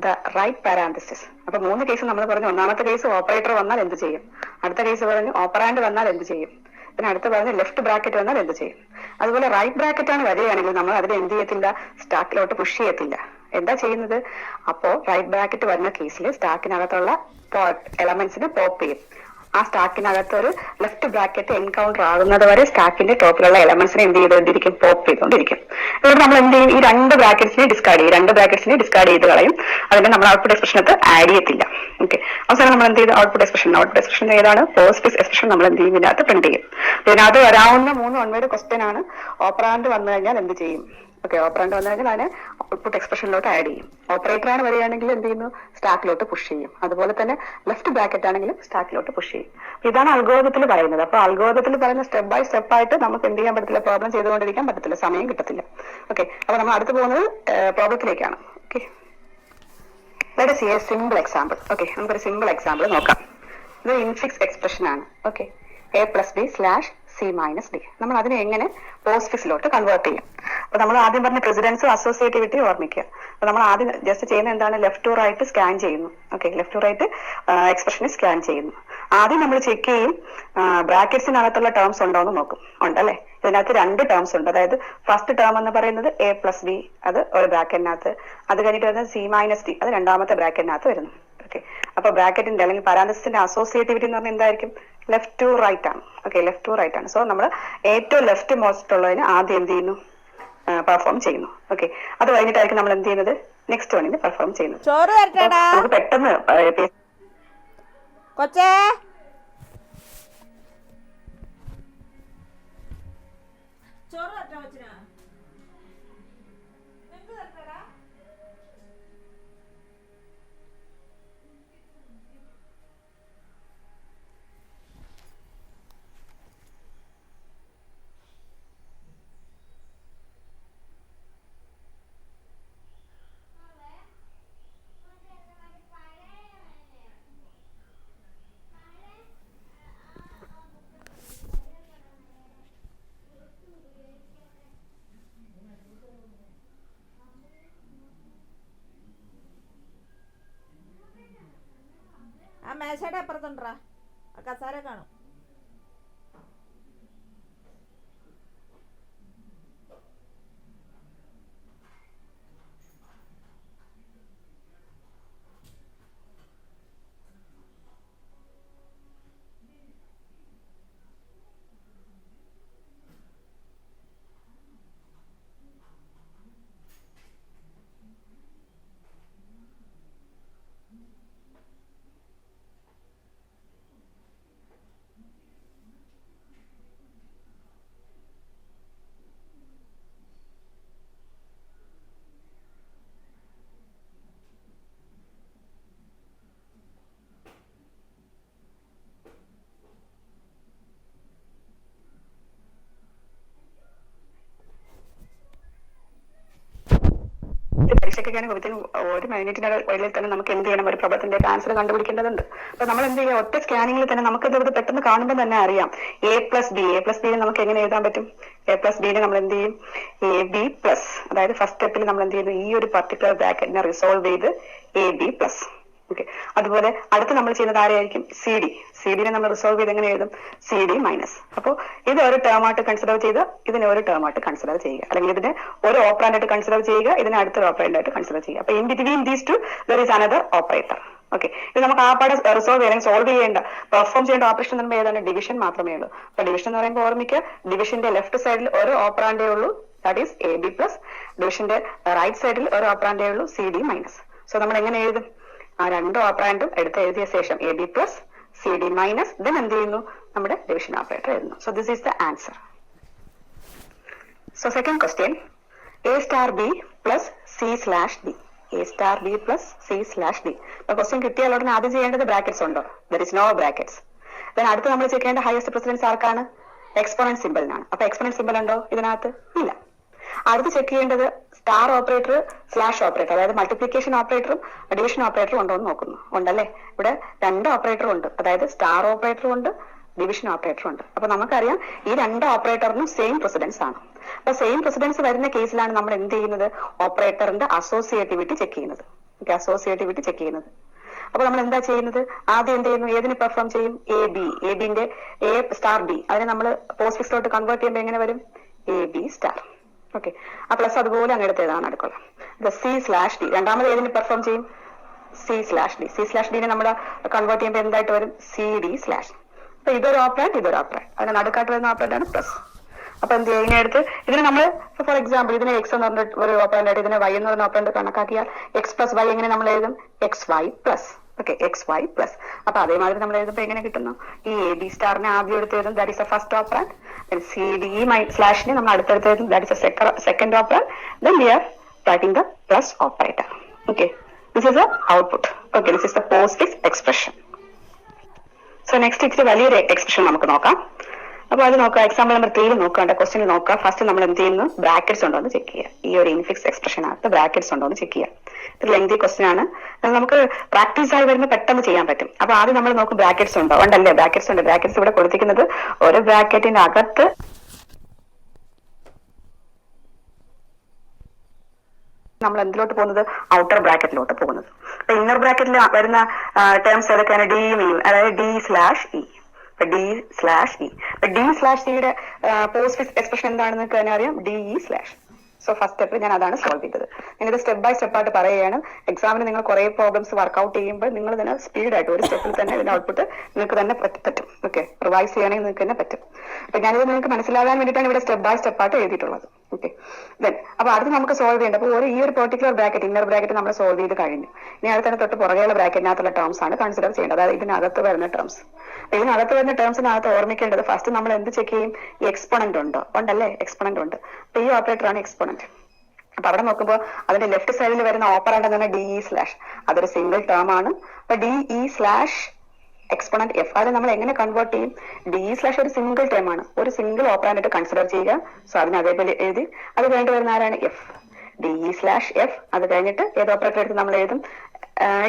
the right parenthesis. അപ്പൊ 3 കേസ് നമ്മൾ പറഞ്ഞു. ഒന്നാമത്തെ കേസ് ഓപ്പറേറ്റർ വന്നാൽ എന്ത് ചെയ്യും? അടുത്ത കേസ് പറഞ്ഞു ഓപ്പറാൻഡ് വന്നാൽ എന്ത് ചെയ്യും? പിന്നെ അടുത്ത പറഞ്ഞ് ലെഫ്റ്റ് ബ്രാക്കറ്റ് വന്നാൽ എന്ത് ചെയ്യും? അതുപോലെ റൈറ്റ് ബ്രാക്കറ്റ് ആണ് വരികയാണെങ്കിൽ നമ്മൾ അതിൽ എന്ത് ചെയ്യത്തില്ല? സ്റ്റാക്കിലോട്ട് പുഷ് ചെയ്യത്തില്ല. എന്താ ചെയ്യുന്നത്? അപ്പോ റൈറ്റ് ബ്രാക്കറ്റ് വരുന്ന കേസിൽ സ്റ്റാക്കിനകത്തുള്ള എലമെന്റ്സിനെ പോപ്പ് ചെയ്യും. ആ സ്റ്റാക്കിനകത്ത് ഒരു ലെഫ്റ്റ് ബ്രാക്കറ്റ് എൻകൗണ്ടർ ആകുന്നത് വരെ സ്റ്റാക്കിന്റെ ടോപ്പിലുള്ള എലമെന്റ്സിനെ എന്ത് ചെയ്തുകൊണ്ടിരിക്കും? പോപ്പ് ചെയ്തുകൊണ്ടിരിക്കും. ഇവിടെ നമ്മൾ എന്ത് ചെയ്യും? ഈ 2 ബ്രാക്കറ്റ്സിനെ ഡിസ്കാർഡ് ചെയ്യും. 2 ബ്രാക്കറ്റ്സിനെ ഡിസ്കാർഡ് ചെയ്ത് കളയും. അതിനെ നമ്മൾ ഔട്ട്പുട്ട് എക്സ്പ്രഷനകത്ത് ആഡ് ചെയ്യത്തില്ല. ഓക്കെ, അവസാനം നമ്മൾ എന്ത് ചെയ്യും? ഔട്ട്പുട്ട് എക്സ്പ്രഷൻ ഏതാണ്? പോസ്റ്റ്ഫിക്സ് എക്സ്പ്രഷൻ നമ്മൾ എന്ത് ചെയ്യും? ഇതിനകത്ത് പ്രിന്റ് ചെയ്യും. ഇതിനകത്ത് വരാവുന്ന 3 1-word ക്വസ്റ്റ്യൻ ആണ്. ഓപ്പറാൻഡ് വന്നു കഴിഞ്ഞാൽ എന്ത് ചെയ്യും? ഓക്കെ, ഓപ്പറാൻഡ് വന്നു കഴിഞ്ഞാൽ അതിനെ ഔട്ട്പുട്ട് എക്സ്പ്രഷനിലോട്ട് ആഡ് ചെയ്യും. ഓപ്പറേറ്റർ ആണ് വരികയാണെങ്കിൽ എന്ത് ചെയ്യുന്നു? സ്റ്റാക്കിലോട്ട് പുഷ് ചെയ്യും. അതുപോലെ തന്നെ ലെഫ്റ്റ് ബ്രാക്കറ്റ് ആണെങ്കിലും സ്റ്റാക്കിലോട്ട് പുഷ് ചെയ്യും. ഇതാണ് അൽഗോരിതത്തിൽ പറയുന്നത്. അപ്പൊ അൽഗോരിതത്തിൽ പറയുന്ന സ്റ്റെപ്പ് ബൈ സ്റ്റെപ്പ് ആയിട്ട് നമുക്ക് എന്ത് ചെയ്യാൻ പറ്റത്തില്ല? പ്രോബ്ലം ചെയ്തുകൊണ്ടിരിക്കാൻ പറ്റത്തില്ല, സമയം കിട്ടത്തില്ല. ഓക്കെ, അപ്പൊ നമ്മൾ അടുത്ത് പോകുന്നത് പ്രോബ്ലത്തിലേക്കാണ്. Okay, let us see a simple example. Okay, നമുക്കൊരു സിമ്പിൾ എക്സാമ്പിൾ നോക്കാം. ഇത് ഇൻഫിക്സ് എക്സ്പ്രഷൻ ആണ്. Okay, a+b/c-d. നമ്മൾ അതിനെ എങ്ങനെ പോസ്റ്റ്ഫിക്സിലോട്ട് കൺവേർട്ട് ചെയ്യും? അപ്പൊ നമ്മൾ ആദ്യം പറഞ്ഞ പ്രസിഡൻസും അസോസിയേറ്റിവിറ്റി ഓർമ്മിക്കുക. അപ്പൊ നമ്മൾ ആദ്യം ജസ്റ്റ് ചെയ്യുന്ന എന്താണ്? ലെഫ്റ്റ് ടു റൈറ്റ് സ്കാൻ ചെയ്യുന്നു. ഓക്കെ, ലെഫ്റ്റ് ടു റൈറ്റ് എക്സ്പ്രഷനെ സ്കാൻ ചെയ്യുന്നു. ആദ്യം നമ്മൾ ചെക്ക് ചെയ്യും ബ്രാക്കറ്റ്സിനകത്തുള്ള ടേംസ് ഉണ്ടോ എന്ന് നോക്കും. ഉണ്ടല്ലേ? ഇതിനകത്ത് 2 ടേംസ് ഉണ്ട്. അതായത് ഫസ്റ്റ് ടേം എന്ന് പറയുന്നത് a+b, അത് ഒരു ബ്രാക്കറ്റിനകത്ത്. അത് കഴിഞ്ഞിട്ട് വരുന്നത് c-d, അത് രണ്ടാമത്തെ ബ്രാക്കറ്റിനകത്ത് വരുന്നു. ഓക്കെ, അപ്പൊ ബ്രാക്കറ്റിന്റെ അല്ലെങ്കിൽ പാരാന്തസിന്റെ അസോസിയേറ്റിവിറ്റി എന്ന് പറഞ്ഞാൽ എന്തായിരിക്കും? ലെഫ്റ്റ് ടു റൈറ്റ് ആണ്. ഓക്കെ, ലെഫ്റ്റ് ടു റൈറ്റ് ആണ്. സോ നമ്മൾ ഏറ്റവും ലെഫ്റ്റ് മോസ്റ്റ് ഉള്ളതിന് ആദ്യം എന്ത് ചെയ്യുന്നു? പെർഫോം ചെയ്യുന്നു. ഓക്കെ, അത് കഴിഞ്ഞിട്ടായിരിക്കും നമ്മൾ എന്ത് ചെയ്യുന്നത്? നെക്സ്റ്റ് വണ്ണിന് പെർഫോം ചെയ്യുന്നത്. നമുക്ക് പെട്ടെന്ന് കൊച്ചേ ചോറ് തട്ടാ കൊച്ചിനാ എന്ത് തട്ടടാ? മേശയുടെ അപ്പുറത്തുണ്ടാ ആ കസാര കാണും. പരീക്ഷയ്ക്കൊക്കെയാണ് വിത്തിൻ ഒരു മിനിറ്റിനുള്ളിൽ തന്നെ നമുക്ക് എന്ത് ചെയ്യണം, ഒരു പ്രബന്ധത്തിന്റെ ആൻസർ കണ്ടുപിടിക്കേണ്ടതുണ്ട്. അപ്പൊ നമ്മൾ എന്ത് ചെയ്യുക, ഒറ്റ സ്കാനിങ്ങിൽ തന്നെ നമുക്ക് ഇത് പെട്ടെന്ന് കാണുമ്പോൾ തന്നെ അറിയാം എ പ്ലസ് ബി നമുക്ക് എങ്ങനെ എഴുതാൻ പറ്റും. എ പ്ലസ് ബിനെ നമ്മൾ എന്ത് ചെയ്യും, എ ബി പ്ലസ്, അതായത് ഫസ്റ്റ് സ്റ്റെപ്പിൽ നമ്മൾ എന്ത് ചെയ്യുന്നു, ഈ ഒരു പർട്ടിക്കുലർ ബ്രാക്കറ്റിനെ റിസോൾവ് ചെയ്ത് എ ബി പ്ലസ്. ഓക്കെ, അതുപോലെ അടുത്ത് നമ്മൾ ചെയ്യുന്നത് ആരെയായിരിക്കും, സി ഡിനെ നമ്മൾ റിസോൾവ് ചെയ്ത് എങ്ങനെ എഴുതും, സി ഡി മൈനസ്. അപ്പോൾ ഇത് ഒരു ടേം ആയിട്ട് കൺസിഡർ ചെയ്ത് ഇതിനെ ഒരു ടേം ആയിട്ട് കൺസിഡർ ചെയ്യുക, അല്ലെങ്കിൽ ഇതിനെ ഒരു ഓപ്പറാൻഡ് ആയിട്ട് കൺസിഡർ ചെയ്യുക, ഇതിനെ അടുത്തൊരു ഓപ്പറേൻഡ് ആയിട്ട് കൺസിഡർ ചെയ്യുക. അപ്പൊ in between these two there is another operator. Okay, ഇത് നമുക്ക് ആ പാടെ റിസോൾവ് ചെയ്യാൻ സോൾവ് ചെയ്യേണ്ട പെർഫോം ചെയ്യേണ്ട ഓപ്പറേഷൻ എന്ന് പറയുമ്പോൾ ഏതാണ്, ഡിവിഷൻ മാത്രമേ ഉള്ളൂ. അപ്പൊ ഡിവിഷൻ എന്ന് പറയുമ്പോൾ ഓർമ്മിക്കുക, ഡിവിഷന്റെ ലെഫ്റ്റ് സൈഡിൽ ഒരു ഓപ്പറാൻഡേ ഉള്ളൂ, that is A B plus. ഡിവിഷന്റെ റൈറ്റ് സൈഡിൽ ഒരു ഓപ്പറാൻഡേ ഉള്ളൂ, സി ഡി മൈനസ്. സോ നമ്മൾ എങ്ങനെ എഴുതും, ആ രണ്ട് ഓപ്പറാൻഡും എടുത്ത് എഴുതിയ ശേഷം A B plus C D minus then എന്ത് ചെയ്യുന്നു, നമ്മുടെ ഡിവിഷൻ ഓപ്പറേറ്റർ എഴുതുന്നു. So this is the answer. So second question, A star B plus C slash D. A star B plus C slash D. അപ്പൊ ക്വസ്റ്റ്യൻ കിട്ടിയാൽ ഉടനെ ആദ്യം ചെയ്യേണ്ടത് ബ്രാക്കറ്റ്സ് ഉണ്ടോ, there is no brackets. Then അടുത്ത് നമ്മൾ ചെയ്യേണ്ട ഹയസ്റ്റ് പ്രസിഡൻസ് ആർക്കാണ്, എക്സ്പോണന്റ് സിമ്പിളിനാണ്. അപ്പൊ എക്സ്പോണന്റ് സിമ്പിൾ ഉണ്ടോ ഇതിനകത്ത്, ഇല്ല. അടുത്ത് ചെക്ക് ചെയ്യേണ്ടത് സ്റ്റാർ ഓപ്പറേറ്റർ സ്ലാഷ് ഓപ്പറേറ്റർ, അതായത് മൾട്ടിപ്ലിക്കേഷൻ ഓപ്പറേറ്ററും ഡിവിഷൻ ഓപ്പറേറ്ററും ഉണ്ടോ എന്ന് നോക്കുന്നു. ഉണ്ടല്ലേ, ഇവിടെ രണ്ട് ഓപ്പറേറ്ററും ഉണ്ട്, അതായത് സ്റ്റാർ ഓപ്പറേറ്ററും ഉണ്ട് ഡിവിഷൻ ഓപ്പറേറ്ററും ഉണ്ട്. അപ്പൊ നമുക്കറിയാം ഈ രണ്ട് ഓപ്പറേറ്ററിനും സെയിം പ്രസിഡൻസ് ആണ്. അപ്പൊ സെയിം പ്രസിഡൻസ് വരുന്ന കേസിലാണ് നമ്മൾ എന്ത് ചെയ്യുന്നത്, ഓപ്പറേറ്ററിന്റെ അസോസിയേറ്റിവിറ്റി ചെക്ക് ചെയ്യുന്നത്. അസോസിയേറ്റിവിറ്റി ചെക്ക് ചെയ്യുന്നത്. അപ്പൊ നമ്മൾ എന്താ ചെയ്യുന്നത്, ആദ്യം എന്ത് ചെയ്യുന്നു, ഏതിന് പെർഫോം ചെയ്യും, എ ബിന്റെ എ സ്റ്റാർ ബി, അതിനെ നമ്മൾ പോസ്റ്റ് ഫിക്സിലോട്ട് കൺവേർട്ട് ചെയ്യുമ്പോൾ എങ്ങനെ വരും, എ ബി സ്റ്റാർ. ഓക്കെ, ആ പ്ലസ് അതുപോലെ അങ്ങ് എടുത്തതാണ് അടുക്കള. സി സ്ലാഷ് ഡി രണ്ടാമത് ഏതിന് പെർഫോം ചെയ്യും, C slash D. C slash ഡിനെ നമ്മൾ കൺവേർട്ട് ചെയ്യുമ്പോൾ എന്തായിട്ട് വരും, സി ഡി സ്ലാഷ്. അപ്പൊ ഇതൊരു ഓപ്പറേറ്റ് ഇതൊരു ഓപ്പറേറ്റ്, അതിന് നടുക്കാട്ട് വരുന്ന ഓപ്പറേറ്റ് ആണ് പ്ലസ്. അപ്പൊ എന്ത് ചെയ്യുക, ഇതിനെടുത്ത് ഇതിന് നമ്മൾ ഫോർ എക്സാമ്പിൾ ഇതിനെ എക്സ് എന്ന് പറഞ്ഞ ഒരു ഓപ്പറേന്റ് ആയിട്ട് ഇതിനെ വൈ എന്ന് പറഞ്ഞ ഓപ്പറേന്റ് കണക്കാക്കിയാൽ എക്സ് പ്ലസ് വൈ എങ്ങനെ നമ്മൾ എഴുതും, X Y plus. Okay, X Y plus. അപ്പൊ അതേമാതിരി നമ്മൾ എഴുതുമ്പോൾ എങ്ങനെ കിട്ടുന്നു, ഈ എ ബി സ്റ്റാറിനെ ആദ്യം എടുത്ത് എഴുതും, that is a first operand. C D സ്ലാഷിനെ നമ്മൾ അടുത്തടുത്ത് എഴുതും, that is a second operand. Then we are writing the plus operator. Okay, this is the output. Okay, this is the postfix expression. So next ഇച്ചിരി വലിയൊരു എക്സ്പ്രഷൻ നമുക്ക് നോക്കാം. അപ്പൊ അത് നോക്കാം, എക്സാമ്പിൾ നമ്പർ 3 നോക്കാണ്ട് ക്വസ്റ്റ്യൻ നോക്കാം. ഫസ്റ്റ് നമ്മൾ എന്ത് ചെയ്യുന്നു, ബ്രാക്കറ്റ്സ് ഉണ്ടോ എന്ന് ചെക്ക് ചെയ്യുക. ഈ ഒരു ഇൻഫിക്സ് എക്സ്പ്രഷനകത്ത് ബ്രാക്കറ്റ്സ് ഉണ്ടോ എന്ന് ചെക്ക് ചെയ്യുക. ഇത് ലെങ്തി ക്വസ്റ്റ്യൻ ആണ്, നമുക്ക് പ്രാക്ടീസ് ആയി വരുമ്പോൾ പെട്ടെന്ന് ചെയ്യാൻ പറ്റും. അപ്പൊ ആദ്യം നമ്മൾ നോക്കും ബ്രാക്കറ്റ്സ് ഉണ്ടോ, ഉണ്ടല്ലേ, ബ്രാക്കറ്റ്സ് ഉണ്ട്. ബ്രാക്കറ്റ്സ് ഇവിടെ കൊടുത്തിരിക്കുന്നത് ഒരു ബ്രാക്കറ്റിന്റെ അകത്ത് നമ്മൾ എന്തിലോട്ട് പോകുന്നത്, ഔട്ടർ ബ്രാക്കറ്റിലോട്ട് പോകുന്നത്. അപ്പൊ ഇന്നർ ബ്രാക്കറ്റിൽ വരുന്ന ടേംസ് ഏതൊക്കെയാണ്, ഡിയും ഇയും, അതായത് D slash E. D slash E. D slash ഇയുടെ പോസ്റ്റ് എക്സ്പ്രഷൻ എന്താണെന്ന് തന്നെ അറിയാം, D E slash. So first step ഞാൻ അതാണ് സോൾവ് ചെയ്തത്. ഞാനിത് സ്റ്റെപ്പ് ബൈ സ്റ്റെപ്പ് ആയിട്ട് പറയുകയാണ്. എക്സാമിന് നിങ്ങൾ കുറെ പ്രോബ്ലംസ് വർക്ക്ഔട്ട് ചെയ്യുമ്പോൾ നിങ്ങൾ തന്നെ സ്പീഡായിട്ട് ഒരു സ്റ്റെപ്പിൽ തന്നെ ഇതിന്റെ ഔട്ട്പുട്ട് നിങ്ങൾക്ക് തന്നെ പറ്റും. ഓക്കെ, റിവൈസ് ചെയ്യാണെങ്കിൽ നിങ്ങൾക്ക് തന്നെ പറ്റും. അപ്പൊ ഞാനിത് നിങ്ങൾക്ക് മനസ്സിലാകാൻ വേണ്ടിയിട്ടാണ് ഇവിടെ സ്റ്റെപ്പ് ബൈ സ്റ്റെപ്പ് ആയിട്ട് എഴുതിയിട്ടുള്ളത്. ഓക്കെ, ദെൻ അപ്പൊ അടുത്ത് നമുക്ക് സോൾവ് ചെയ്യേണ്ടത്, അപ്പോൾ ഈ ഒരു പെർട്ടിക്കുലർ ബ്രാക്കറ്റ് ഇന്നർ ബ്രാക്കറ്റ് നമ്മൾ സോൾവ് ചെയ്ത് കഴിഞ്ഞു. ഇനി അടുത്ത് തന്നെ തൊട്ട് പുറകെയുള്ള ബ്രാക്കറ്റിനകത്തുള്ള ടേംസ് ആണ് കൺസിഡർ ചെയ്യേണ്ടത്, അതായത് ഇതിനകത്ത് വരുന്ന ടേംസ്. ഇതിനകത്ത് വരുന്ന ടേംസിനകത്ത് ഓർമ്മിക്കേണ്ടത് ഫസ്റ്റ് നമ്മൾ എന്ത് ചെക്ക് ചെയ്യും, എക്സ്പോണന്റ് ഉണ്ടോ, ഉണ്ടല്ലേ, എക്സ്പോണന്റ് ഉണ്ട്. അപ്പൊ ഈ ഓപ്പറേറ്റർ ആണ് എക്സ്പോണന്റ്. അപ്പൊ അവിടെ നോക്കുമ്പോൾ അതിന്റെ ലെഫ്റ്റ് സൈഡിൽ വരുന്ന ഓപ്പറാൻഡ് എന്ന് പറഞ്ഞാൽ ഡി ഇ സ്ലാഷ്, അതൊരു സിംഗിൾ ടേം ആണ്. അപ്പൊ D E slash exponent F, അത് നമ്മൾ എങ്ങനെ കൺവേർട്ട് ചെയ്യും, ഡി ഇ സ്ലാഷ് ഒരു സിംഗിൾ ടേം ആണ്, ഒരു സിംഗിൾ ഓപ്പറാൻഡ് ആയിട്ട് കൺസിഡർ ചെയ്യുക. സോ അതിന് അതേപോലെ എഴുതി. അത് കഴിഞ്ഞിട്ട് വരുന്ന ആരാണ്, F, D E slash F. അത് കഴിഞ്ഞിട്ട് ഏത് ഓപ്പറേറ്റർ എടുത്ത് നമ്മൾ എഴുതും,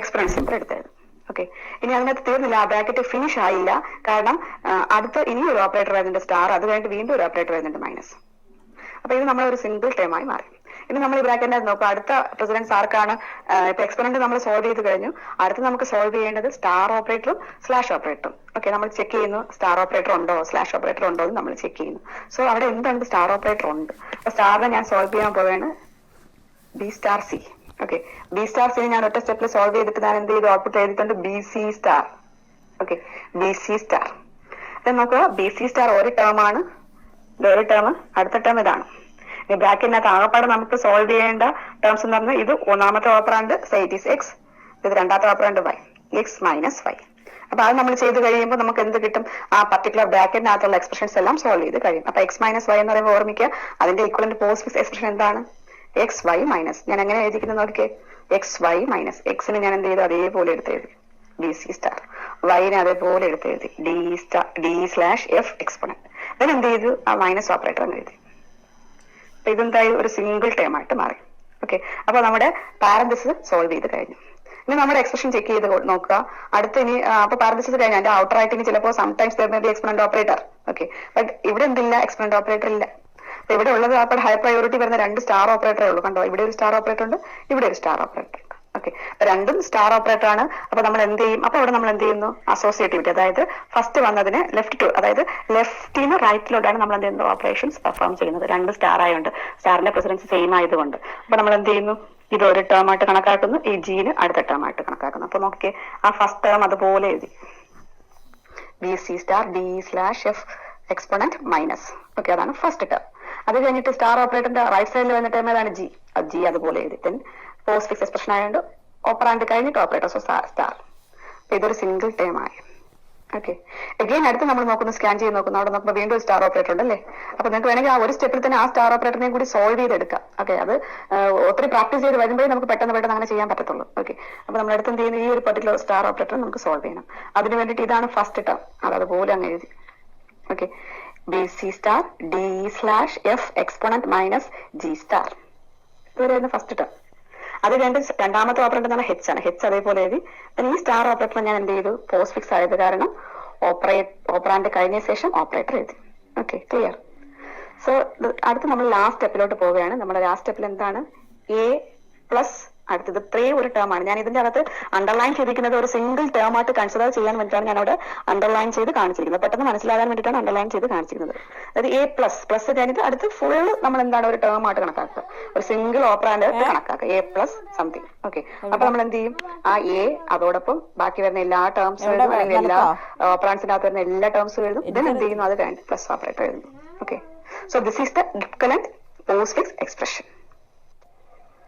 എക്സ്പോണന്റ് സിമ്പിൾ എടുത്തെഴുതും. ഓക്കെ, ഇനി അതിനകത്ത് തീർന്നില്ല, ആ ബ്രാക്കറ്റ് ഫിനിഷ് ആയില്ല. കാരണം അടുത്ത് ഇനി ഒരു ഓപ്പറേറ്റർ വരുന്നുണ്ട് സ്റ്റാർ, അത് കഴിഞ്ഞിട്ട് വീണ്ടും ഒരു ഓപ്പറേറ്റർ വരുന്നുണ്ട് മൈനസ്. അപ്പൊ ഇത് നമ്മളൊരു സിംഗിൾ ടേം ആയി മാറി. ഇനി നമ്മൾ ഈ ബ്രാക്കറ്റിനെ നോക്കുക. അടുത്ത പ്രസിഡൻസ് ആർക്കാണ്? ഇപ്പൊ എക്സ്പൊണന്റ് നമ്മൾ സോൾവ് ചെയ്ത് കഴിഞ്ഞു. അടുത്ത് നമുക്ക് സോൾവ് ചെയ്യേണ്ടത് സ്റ്റാർ ഓപ്പറേറ്ററും സ്ലാഷ് ഓപ്പറേറ്ററും. ഓക്കെ, നമ്മൾ ചെക്ക് ചെയ്യുന്നു സ്റ്റാർ ഓപ്പറേറ്റർ ഉണ്ടോ സ്ലാഷ് ഓപ്പറേറ്റർ ഉണ്ടോ എന്ന് നമ്മൾ ചെക്ക് ചെയ്യുന്നു. സോ അവിടെ എന്തുണ്ട്? സ്റ്റാർ ഓപ്പറേറ്റർ ഉണ്ട്. അപ്പൊ സ്റ്റാറിനെ ഞാൻ സോൾവ് ചെയ്യാൻ പോവുകയാണ്. B star C. Okay, B star C ഞാൻ ഒറ്റ സ്റ്റെപ്പിൽ സോൾവ് ചെയ്തിട്ട് ഞാൻ എന്ത് ചെയ്തു? ഔട്ട്പുട്ട് എഴുതിയിട്ടുണ്ട് B C star. Okay, B C star. നോക്കുക, ബി സി സ്റ്റാർ ഒരു ടേം ആണ്, ഒരു ടേം, അടുത്ത ടേം ഇതാണ്. ഈ ബ്രാക്കറ്റിനകത്ത് ആകപ്പാടെ നമുക്ക് സോൾവ് ചെയ്യേണ്ട ടേംസ് എന്ന് പറഞ്ഞാൽ ഇത് ഒന്നാമത്തെ ഓപ്പറാണ്ട് ഇറ്റ് ഈസ് എക്സ്, ഇത് രണ്ടാമത്തെ ഓപ്പറാണ്ട് വൈ, എക്സ് മൈനസ് വൈ. അപ്പൊ അത് നമ്മൾ ചെയ്ത് കഴിയുമ്പോൾ നമുക്ക് എന്ത് കിട്ടും? ആ പർട്ടിക്കുലർ ബ്രാക്കറ്റിനകത്തുള്ള എക്സ്പ്രഷൻസ് എല്ലാം സോൾവ് ചെയ്ത് കഴിയും. അപ്പൊ എക്സ് മൈനസ് വൈ എന്ന് പറയുമ്പോൾ ഓർമ്മിക്കുക, അതിന്റെ ഈക്വലന്റ് പോസ്റ്റ് എക്സ്പ്രഷൻ എന്താണ്? X Y minus. ഞാൻ എങ്ങനെ എഴുതിക്കുന്നത് നോക്കിയേ, എക്സ് വൈ മൈനസ്. എക്സിന് ഞാൻ എന്ത് ചെയ്തു? അതേപോലെ എടുത്തെഴുതി ഡി സി സ്റ്റാർ. വൈനെ അതേപോലെ എടുത്തെഴുതി ഡി സ്ലാഷ് എഫ് എക്സ്പൊണന്റ്. അതിനെന്ത് ചെയ്തു? ആ മൈനസ് ഓപ്പറേറ്റർ എന്ന് എഴുതി. അപ്പൊ ഇതെന്തായി? ഒരു സിംഗിൾ ടേം ആയിട്ട് മാറി. ഓക്കെ, അപ്പൊ നമ്മുടെ പാരന്തസിസ് സോൾവ് ചെയ്ത് കഴിഞ്ഞു. ഇനി നമ്മുടെ എക്സ്പ്രഷൻ ചെക്ക് ചെയ്ത് നോക്കുക. അടുത്ത് ഇനി അപ്പൊ പാരന്തസിസ് കഴിഞ്ഞു. അതിന്റെ ഔട്ടർ ആയിട്ട് ഇനി ചിലപ്പോൾ sometimes exponent operator. Okay, but ഇവിടെ എന്തില്ല? എക്സ്പൊണന്റ് ഓപ്പറേറ്റർ ഇല്ല. അപ്പൊ ഇവിടെ ഉള്ളത് അപ്പോൾ ഹൈ പ്രയോറിറ്റി വരുന്ന രണ്ട് സ്റ്റാർ ഓപ്പറേറ്ററേ ഉള്ളൂ. കണ്ടോ, ഇവിടെ ഒരു സ്റ്റാർ ഓപ്പറേറ്റർ ഉണ്ട്, ഇവിടെ ഒരു സ്റ്റാർ ഓപ്പറേറ്റർ ഉണ്ട്. ഓക്കെ, രണ്ടും സ്റ്റാർ ഓപ്പറേറ്റർ ആണ്. അപ്പൊ നമ്മൾ എന്ത് ചെയ്യും? അപ്പൊ അവിടെ നമ്മൾ എന്ത് ചെയ്യുന്നു? അസോസിയേറ്റിവിറ്റി, അതായത് ഫസ്റ്റ് വന്നതിന് ലെഫ്റ്റ് ടു, അതായത് ലെഫ്റ്റിന് റൈറ്റിലോട്ടാണ് നമ്മൾ എന്ത് ചെയ്യുന്നത്? ഓപ്പറേഷൻസ് പെർഫോം ചെയ്യുന്നത്. രണ്ട് സ്റ്റാർ ആയതുകൊണ്ട്, സ്റ്റാറിന്റെ പ്രസിഡൻസ് സെയിം ആയതുകൊണ്ട്. അപ്പൊ നമ്മൾ എന്ത് ചെയ്യുന്നു? ഇത് ഒരു ടേം ആയിട്ട് കണക്കാക്കുന്നു, ഈ ജീന് അടുത്ത ടേം ആയിട്ട് കണക്കാക്കുന്നു. അപ്പൊ നോക്കിയേ, ആ ഫസ്റ്റ് ടേം അതുപോലെ എഴുതി B C star D slash F exponent minus. Okay, അതാണ് ഫസ്റ്റ് ടേം. അത് കഴിഞ്ഞിട്ട് സ്റ്റാർ ഓപ്പറേറ്ററിന്റെ റൈറ്റ് സൈഡിൽ വന്ന ടേം ഏതാണ്? ജി. ജി അതുപോലെ എഴുതി. ദെൻ പോസ്റ്റ് ഫിക്സ് എക്സ്പ്രഷൻ ആയതുകൊണ്ട് ഓപ്പറാൻഡ് കഴിഞ്ഞിട്ട് ഓപ്പറേറ്റർ, സോ സ്റ്റാർ. അപ്പൊ ഇതൊരു സിംഗിൾ ടേം ആയി. ഓക്കെ, അഗെയിൻ അടുത്ത് നമ്മൾ നോക്കുന്നു, സ്കാൻ ചെയ്ത് നോക്കുന്നു. അവിടെ നോക്കുമ്പോൾ വീണ്ടും ഒരു സ്റ്റാർ ഓപ്പറേറ്റർ ഉണ്ട് അല്ലേ? അപ്പൊ നിങ്ങൾക്ക് വേണമെങ്കിൽ ആ ഒരു സ്റ്റെപ്പിൽ തന്നെ ആ സ്റ്റാർ ഓപ്പറേറ്ററിനെ കൂടി സോൾവ് ചെയ്തെടുക്കാം. ഓക്കെ, അത് ഒത്തിരി പ്രാക്ടീസ് ചെയ്ത് വരുമ്പോഴേ നമുക്ക് പെട്ടെന്ന് അങ്ങനെ ചെയ്യാൻ പറ്റത്തുള്ളൂ. ഓക്കെ, അപ്പൊ നമ്മൾ അടുത്ത് എന്ത് ചെയ്യുന്നു? ഈ ഒരു പർട്ടിക്കുലർ സ്റ്റാർ ഓപ്പറേറ്റർ നമുക്ക് സോൾവ് ചെയ്യണം. അതിന് വേണ്ടിയിട്ട് ഇതാണ് ഫസ്റ്റ് ടേം, അതുപോലെ അങ്ങ് എഴുതി. Okay, B C star D slash F exponent minus G star. ഇതുവരെയായിരുന്നു ഫസ്റ്റ് ടേം. അത് രണ്ടാമത്തെ ഓപ്പറേറ്റർ എന്ന് പറഞ്ഞാൽ ഹെച്ച് ആണ്. ഹെച്ച് അതേപോലെ എഴുതി. ഈ സ്റ്റാർ ഓപ്പറേറ്റർ ഞാൻ എന്ത് ചെയ്തു? പോസ്റ്റ് ഫിക്സ് ആയത് കാരണം ഓപ്പറാൻഡ് കഴിഞ്ഞ ശേഷം ഓപ്പറേറ്റർ എഴുതി. Okay, clear. സോ അടുത്ത് നമ്മൾ ലാസ്റ്റ് സ്റ്റെപ്പിലോട്ട് പോവുകയാണ്. നമ്മുടെ ലാസ്റ്റ് സ്റ്റെപ്പിൽ എന്താണ്? എ പ്ലസ് അടുത്തത് 3 ഒരു ടേം ആണ്. ഞാൻ ഇതിന്റെ അകത്ത് അണ്ടർലൈൻ ചെയ്തിരിക്കുന്നത് ഒരു സിംഗിൾ ടേം ആയിട്ട് കൺസിഡർ ചെയ്യാൻ വേണ്ടിയിട്ടാണ് ഞാൻ അവിടെ അണ്ടർലൈൻ ചെയ്ത് കാണിച്ചിരിക്കുന്നത്. പെട്ടെന്ന് മനസ്സിലാകാൻ വേണ്ടിയിട്ടാണ് അണ്ടർലൈൻ ചെയ്ത് കാണിച്ചിരിക്കുന്നത്. അതായത് എ പ്ലസ് പ്ലസ് കഴിഞ്ഞിട്ട് അടുത്ത് ഫുൾ നമ്മൾ എന്താണ്? ഒരു ടേം ആയിട്ട് കണക്കാക്കുക, ഒരു സിംഗിൾ ഓപ്പറാൻഡ് ആയിട്ട് കണക്കാക്കുക, എ പ്ലസ് സംതിങ്. ഓക്കെ, അപ്പൊ നമ്മൾ എന്ത് ചെയ്യും? ആ എ അതോടൊപ്പം ബാക്കി വരുന്ന എല്ലാ ടേംസും എഴുതും, അല്ലെങ്കിൽ എല്ലാ ഓപ്പറാൻഡ്സിന്റെ അകത്ത് വരുന്ന എല്ലാ ടേംസും എഴുതും. ഇതിന് എന്ത് ചെയ്യുന്നു? അത് കഴിഞ്ഞിട്ട് പ്ലസ് ഓപ്പറേറ്റർ എഴുതുന്നു. Okay, so this is the equivalent post fix expression.